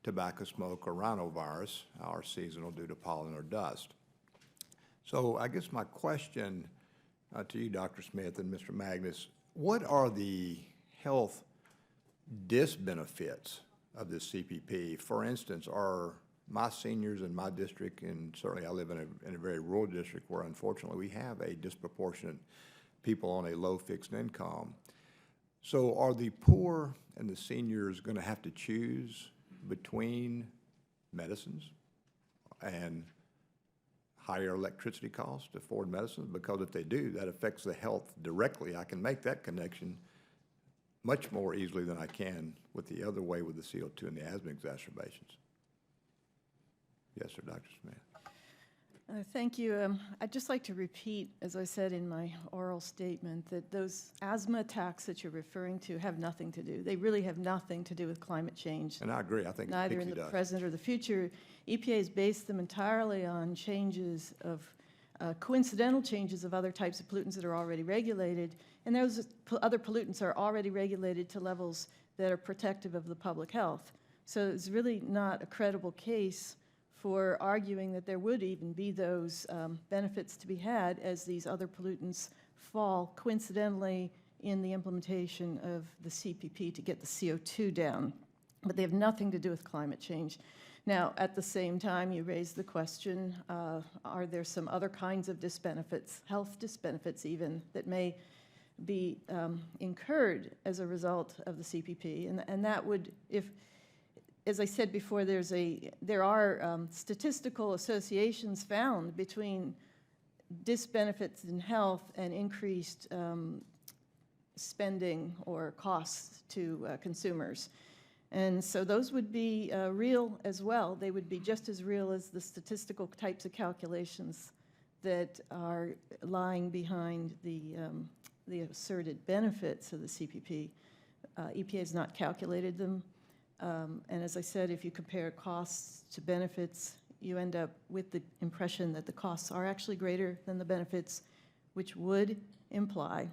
Speaker 15: tobacco smoke or rhinovirus, or seasonal due to pollen or dust. So I guess my question to you, Dr. Smith and Mr. Magness, what are the health disbenefits of this CPP? For instance, are my seniors in my district, and certainly I live in a very rural district where unfortunately we have a disproportionate people on a low fixed income. So are the poor and the seniors going to have to choose between medicines and higher electricity costs to afford medicines? Because if they do, that affects the health directly. I can make that connection much more easily than I can with the other way with the CO2 and the asthma exacerbations. Yes, sir, Dr. Smith.
Speaker 4: Thank you. I'd just like to repeat, as I said in my oral statement, that those asthma attacks that you're referring to have nothing to do. They really have nothing to do with climate change.
Speaker 15: And I agree. I think
Speaker 4: neither in the present or the future. EPA has based them entirely on changes of coincidental changes of other types of pollutants that are already regulated, and those other pollutants are already regulated to levels that are protective of the public health. So it's really not a credible case for arguing that there would even be those benefits to be had as these other pollutants fall coincidentally in the implementation of the CPP to get the CO2 down. But they have nothing to do with climate change. Now, at the same time, you raised the question, are there some other kinds of disbenefits, health disbenefits even, that may be incurred as a result of the CPP? And that would, if, as I said before, there are statistical associations found between disbenefits in health and increased spending or costs to consumers. And so those would be real as well. They would be just as real as the statistical types of calculations that are lying behind the asserted benefits of the CPP. EPA has not calculated them. And as I said, if you compare costs to benefits, you end up with the impression that the costs are actually greater than the benefits, which would imply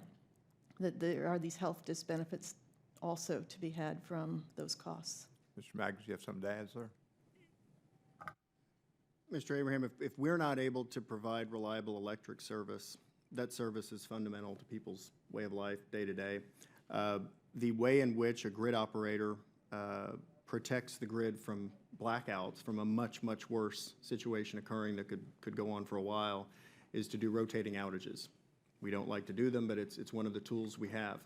Speaker 4: that there are these health disbenefits also to be had from those costs.
Speaker 15: Mr. Magness, you have something to add, sir?
Speaker 5: Mr. Abraham, if we're not able to provide reliable electric service, that service is fundamental to people's way of life day to day. The way in which a grid operator protects the grid from blackouts, from a much, much worse situation occurring that could go on for a while, is to do rotating outages. We don't like to do them, but it's one of the tools we have.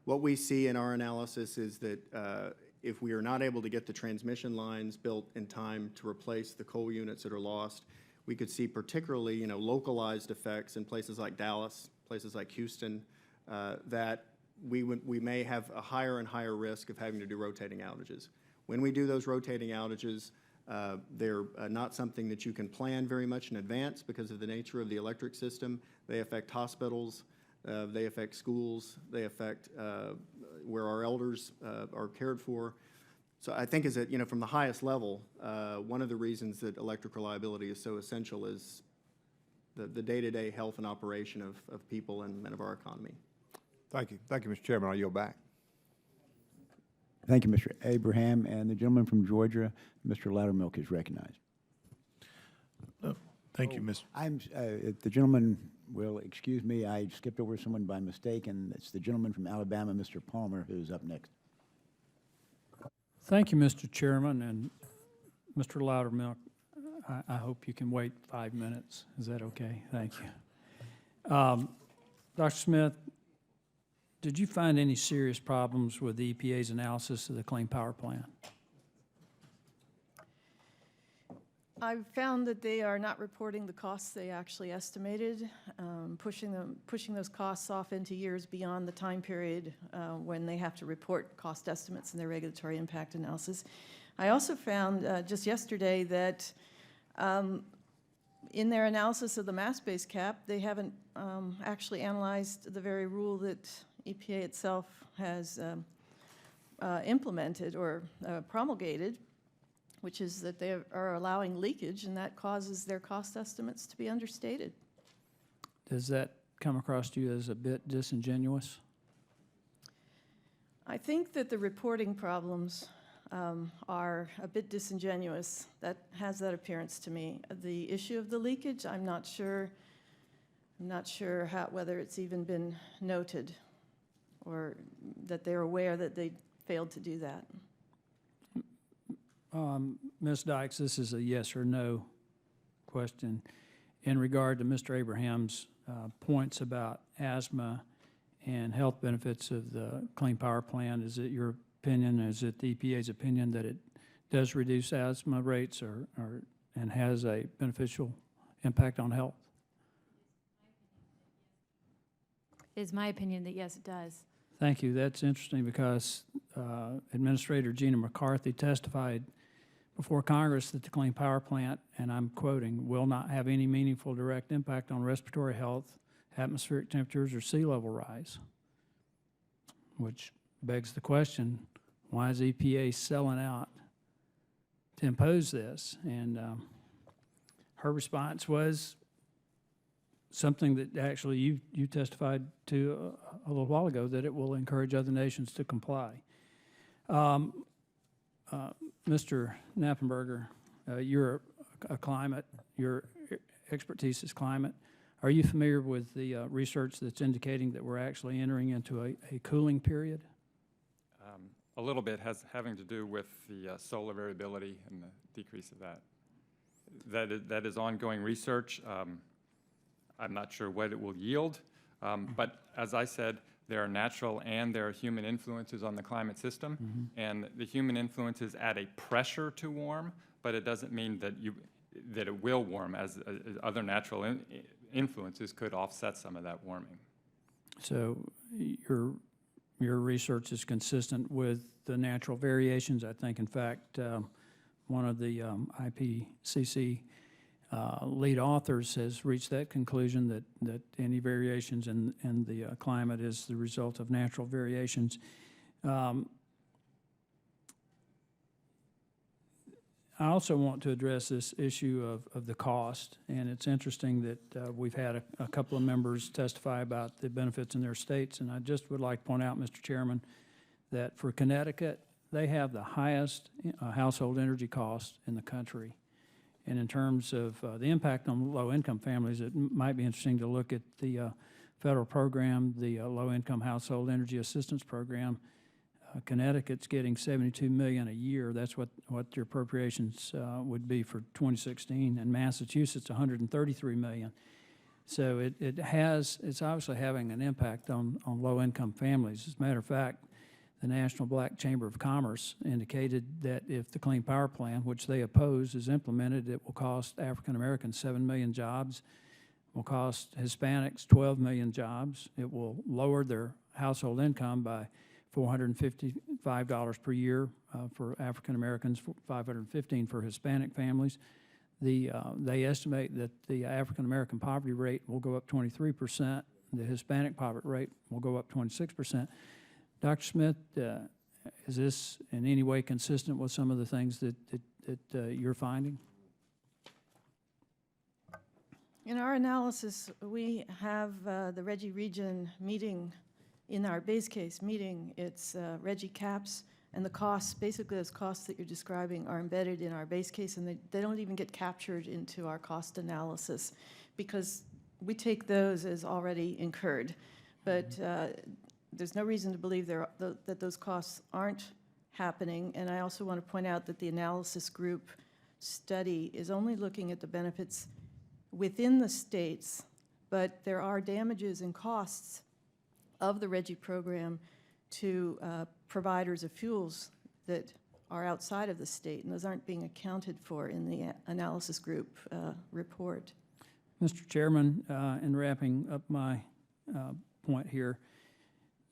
Speaker 5: What we see in our analysis is that if we are not able to get the transmission lines built in time to replace the coal units that are lost, we could see particularly localized effects in places like Dallas, places like Houston, that we may have a higher and higher risk of having to do rotating outages. When we do those rotating outages, they're not something that you can plan very much in advance because of the nature of the electric system. They affect hospitals, they affect schools, they affect where our elders are cared for. So I think is that, from the highest level, one of the reasons that electric reliability is so essential is the day-to-day health and operation of people and of our economy.
Speaker 15: Thank you. Thank you, Mr. Chairman. I'll yield back.
Speaker 1: Thank you, Mr. Abraham. And the gentleman from Georgia, Mr. Loudermilk, is recognized.
Speaker 16: Thank you, Mr.
Speaker 1: If the gentleman will excuse me, I skipped over someone by mistake, and it's the gentleman from Alabama, Mr. Palmer, who's up next.
Speaker 17: Thank you, Mr. Chairman, and Mr. Loudermilk. I hope you can wait 5 minutes. Is that okay? Thank you. Dr. Smith, did you find any serious problems with the EPA's analysis of the Clean Power Plan?
Speaker 4: I've found that they are not reporting the costs they actually estimated, pushing those costs off into years beyond the time period when they have to report cost estimates in their regulatory impact analysis. I also found just yesterday that in their analysis of the mass-based cap, they haven't actually analyzed the very rule that EPA itself has implemented or promulgated, which is that they are allowing leakage, and that causes their cost estimates to be understated.
Speaker 17: Does that come across to you as a bit disingenuous?
Speaker 4: I think that the reporting problems are a bit disingenuous. That has that appearance to me. The issue of the leakage, I'm not sure whether it's even been noted or that they're aware that they failed to do that.
Speaker 17: Ms. Dykes, this is a yes or no question. In regard to Mr. Abraham's points about asthma and health benefits of the Clean Power Plan, is it your opinion, is it the EPA's opinion that it does reduce asthma rates and has a beneficial impact on health?
Speaker 6: It is my opinion that yes, it does.
Speaker 17: Thank you. That's interesting because Administrator Gina McCarthy testified before Congress that the Clean Power Plant, and I'm quoting, will not have any meaningful direct impact on respiratory health, atmospheric temperatures, or sea level rise. Which begs the question, why is EPA selling out to impose this? And her response was something that actually you testified to a little while ago, that it will encourage other nations to comply. Mr. Knappenberger, you're a climate, your expertise is climate. Are you familiar with the research that's indicating that we're actually entering into a cooling period?
Speaker 7: A little bit having to do with the solar variability and the decrease of that. That is ongoing research. I'm not sure what it will yield, but as I said, there are natural and there are human influences on the climate system, and the human influences add a pressure to warm, but it doesn't mean that it will warm, as other natural influences could offset some of that warming. So
Speaker 17: your research is consistent with the natural variations. I think, in fact, one of the IPCC lead authors has reached that conclusion that any variations in the climate is the result of natural variations. I also want to address this issue of the cost, and it's interesting that we've had a couple of members testify about the benefits in their states, and I just would like to point out, Mr. Chairman, that for Connecticut, they have the highest household energy cost in the country. And in terms of the impact on low-income families, it might be interesting to look at the federal program, the Low-Income Household Energy Assistance Program. Connecticut's getting $72 million a year. That's what your appropriations would be for 2016, and Massachusetts $133 million. So it's obviously having an impact on low-income families. As a matter of fact, the National Black Chamber of Commerce indicated that if the Clean Power Plan, which they oppose, is implemented, it will cost African Americans 7 million jobs, will cost Hispanics 12 million jobs. It will lower their household income by $455 per year for African Americans, $515 for Hispanic families. They estimate that the African American poverty rate will go up 23%. The Hispanic poverty rate will go up 26%. Dr. Smith, is this in any way consistent with some of the things that you're finding?
Speaker 4: In our analysis, we have the RGGI region meeting. In our base case meeting, it's RGGI caps, and the costs, basically those costs that you're describing, are embedded in our base case, and they don't even get captured into our cost analysis because we take those as already incurred. But there's no reason to believe that those costs aren't happening. And I also want to point out that the analysis group study is only looking at the benefits within the states, but there are damages and costs of the RGGI program to providers of fuels that are outside of the state, and those aren't being accounted for in the analysis group report.
Speaker 17: Mr. Chairman, in wrapping up my point here,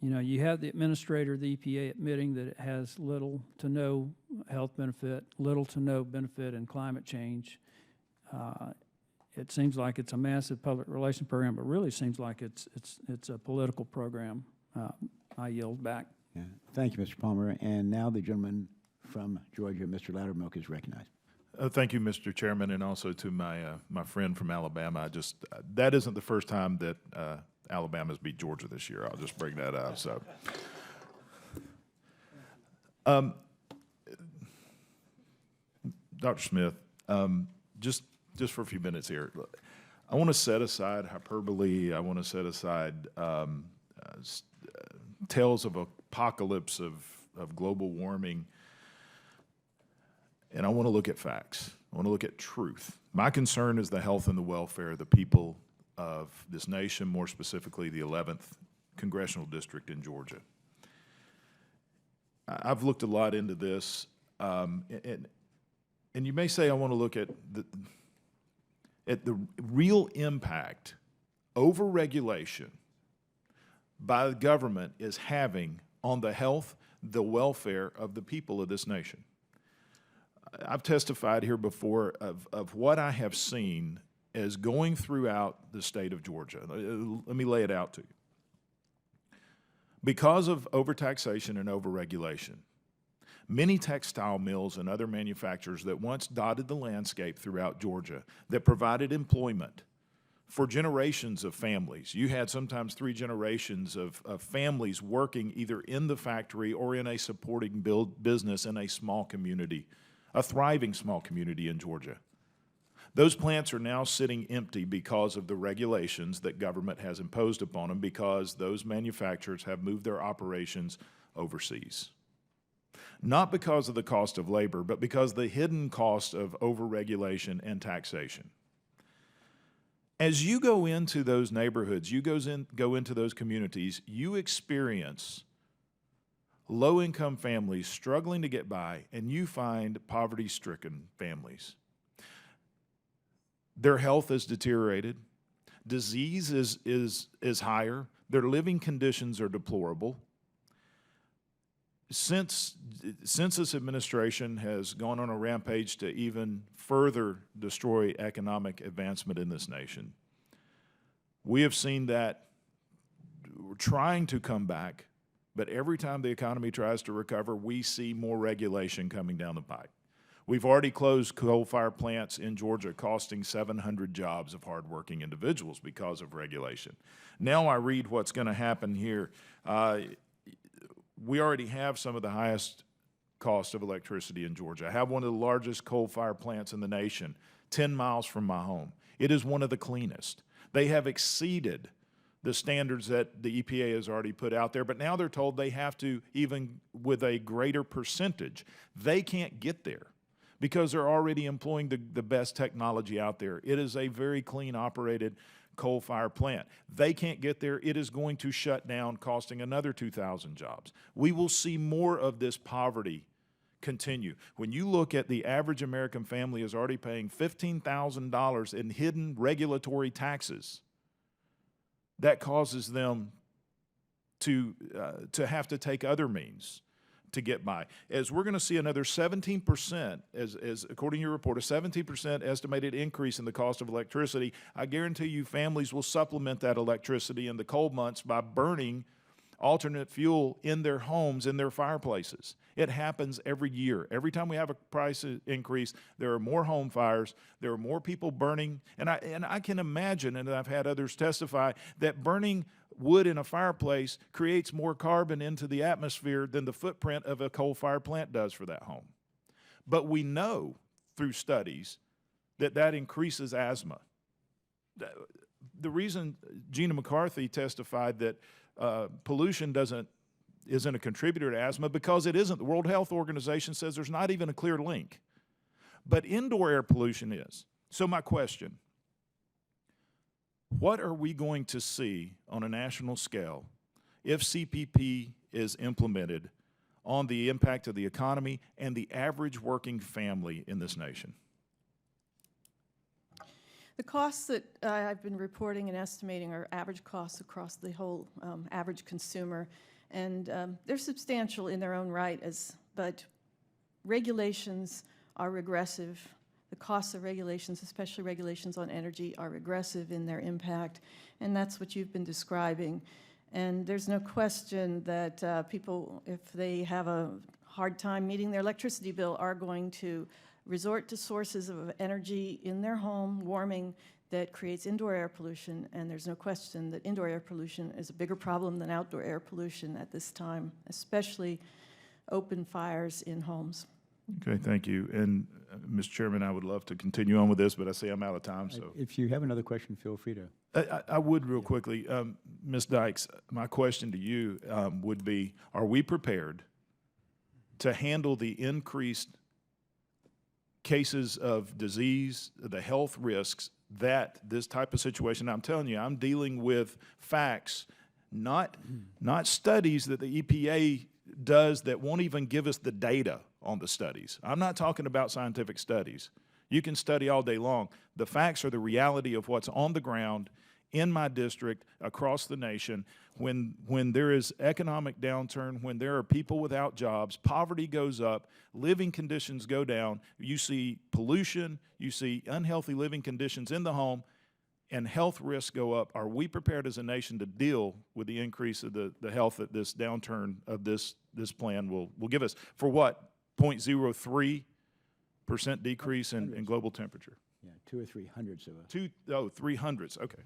Speaker 17: you have the administrator of the EPA admitting that it has little to no health benefit, little to no benefit in climate change. It seems like it's a massive public relations program, but really seems like it's a political program. I yield back.
Speaker 1: Yeah. Thank you, Mr. Palmer. And now the gentleman from Georgia. Mr. Loudermilk is recognized.
Speaker 16: Thank you, Mr. Chairman, and also to my friend from Alabama. That isn't the first time that Alabama's beat Georgia this year. I'll just bring that up. So, Dr. Smith, just for a few minutes here, I want to set aside hyperbole. I want to set aside tales of apocalypse of global warming. And I want to look at facts. I want to look at truth. My concern is the health and the welfare of the people of this nation, more specifically the 11th Congressional District in Georgia. I've looked a lot into this, and you may say I want to look at the real impact over-regulation by the government is having on the health, the welfare of the people of this nation. I've testified here before of what I have seen as going throughout the state of Georgia. Let me lay it out to you. Because of overtaxation and overregulation, many textile mills and other manufacturers that once dotted the landscape throughout Georgia that provided employment for generations of families. You had sometimes 3 generations of families working either in the factory or in a supporting business in a small community, a thriving small community in Georgia. Those plants are now sitting empty because of the regulations that government has imposed upon them, because those manufacturers have moved their operations overseas. Not because of the cost of labor, but because of the hidden cost of overregulation and taxation. As you go into those neighborhoods, you go into those communities, you experience low-income families struggling to get by, and you find poverty-stricken families. Their health is deteriorated. Disease is higher. Their living conditions are deplorable. Since this administration has gone on a rampage to even further destroy economic advancement in this nation, we have seen that we're trying to come back, but every time the economy tries to recover, we see more regulation coming down the pipe. We've already closed coal-fired plants in Georgia, costing 700 jobs of hardworking individuals because of regulation. Now I read what's going to happen here. We already have some of the highest cost of electricity in Georgia. I have one of the largest coal-fired plants in the nation, 10 miles from my home. It is one of the cleanest. They have exceeded the standards that the EPA has already put out there, but now they're told they have to, even with a greater percentage, they can't get there because they're already employing the best technology out there. It is a very clean operated coal-fired plant. They can't get there. It is going to shut down, costing another 2,000 jobs. We will see more of this poverty continue. When you look at the average American family is already paying $15,000 in hidden regulatory taxes, that causes them to have to take other means to get by. As we're going to see another 17%, as according to your report, a 17% estimated increase in the cost of electricity, I guarantee you families will supplement that electricity in the cold months by burning alternate fuel in their homes, in their fireplaces. It happens every year. Every time we have a price increase, there are more home fires, there are more people burning, and I can imagine, and I've had others testify, that burning wood in a fireplace creates more carbon into the atmosphere than the footprint of a coal-fired plant does for that home. But we know through studies that that increases asthma. The reason Gina McCarthy testified that pollution isn't a contributor to asthma, because it isn't. The World Health Organization says there's not even a clear link. But indoor air pollution is. So my question, what are we going to see on a national scale if CPP is implemented on the impact of the economy and the average working family in this nation?
Speaker 4: The costs that I've been reporting and estimating are average costs across the whole average consumer, and they're substantial in their own right, but regulations are regressive. The costs of regulations, especially regulations on energy, are regressive in their impact, and that's what you've been describing. And there's no question that people, if they have a hard time meeting their electricity bill are going to resort to sources of energy in their home, warming, that creates indoor air pollution, and there's no question that indoor air pollution is a bigger problem than outdoor air pollution at this time, especially open fires in homes.
Speaker 16: Okay, thank you. And, Mr. Chairman, I would love to continue on with this, but I see I'm out of time, so.
Speaker 1: If you have another question, feel free to.
Speaker 16: I would real quickly. Ms. Dykes, my question to you would be, are we prepared to handle the increased cases of disease, the health risks that this type of situation, I'm telling you, I'm dealing with facts, not studies that the EPA does that won't even give us the data on the studies. I'm not talking about scientific studies. You can study all day long. The facts are the reality of what's on the ground in my district, across the nation. When there is economic downturn, when there are people without jobs, poverty goes up, living conditions go down, you see pollution, you see unhealthy living conditions in the home, and health risks go up. Are we prepared as a nation to deal with the increase of the health that this downturn of this plan will give us? For what? 0.03% decrease in global temperature?
Speaker 1: Yeah, 2 or 3 hundredths of a.
Speaker 16: 3 hundredths, okay.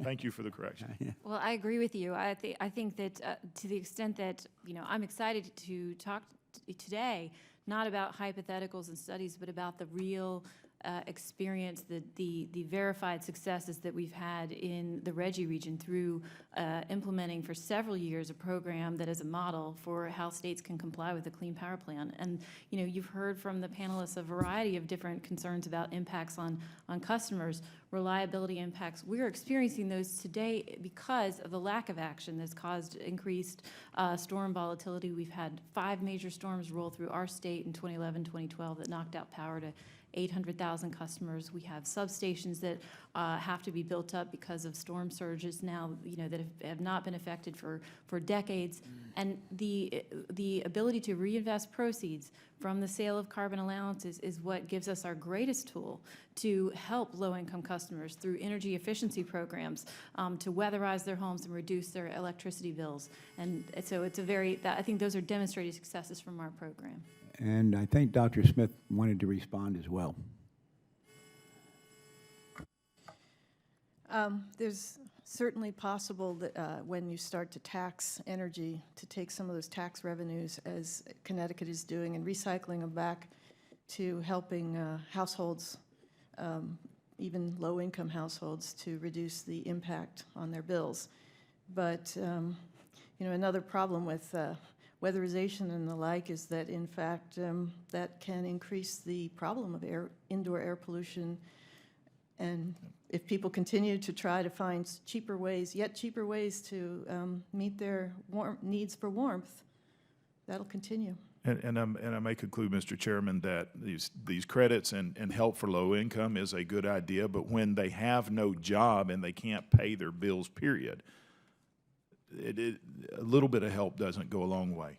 Speaker 16: Thank you for the correction.
Speaker 6: Well, I agree with you. I think that to the extent that, I'm excited to talk today, not about hypotheticals and studies, but about the real experience, the verified successes that we've had in the Reggie region through implementing for several years a program that is a model for how states can comply with the Clean Power Plan. And you've heard from the panelists a variety of different concerns about impacts on customers, reliability impacts. We're experiencing those today because of the lack of action that's caused increased storm volatility. We've had 5 major storms roll through our state in 2011, 2012 that knocked out power to 800,000 customers. We have substations that have to be built up because of storm surges now, that have not been affected for decades. And the ability to reinvest proceeds from the sale of carbon allowances is what gives us our greatest tool to help low-income customers through energy efficiency programs to weatherize their homes and reduce their electricity bills. And so it's I think those are demonstrated successes from our program.
Speaker 1: And I think Dr. Smith wanted to respond as well.
Speaker 4: There's certainly possible that when you start to tax energy, to take some of those tax revenues, as Connecticut is doing, and recycling them back to helping households, even low-income households, to reduce the impact on their bills. But another problem with weatherization and the like is that, in fact, that can increase the problem of indoor air pollution. And if people continue to try to find cheaper ways to meet their needs for warmth, that'll continue.
Speaker 16: And I may conclude, Mr. Chairman, that these credits and help for low income is a good idea, but when they have no job and they can't pay their bills, period, a little bit of help doesn't go a long way.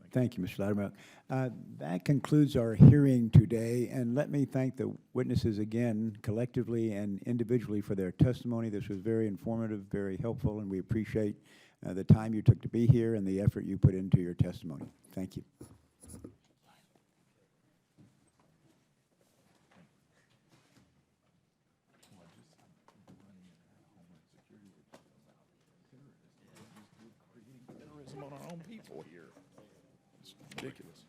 Speaker 1: Thank you, Mr. Loudermilk. That concludes our hearing today, and let me thank the witnesses again, collectively and individually, for their testimony. This was very informative, very helpful, and we appreciate the time you took to be here and the effort you put into your testimony. Thank you.
Speaker 16: On our own people here. It's ridiculous.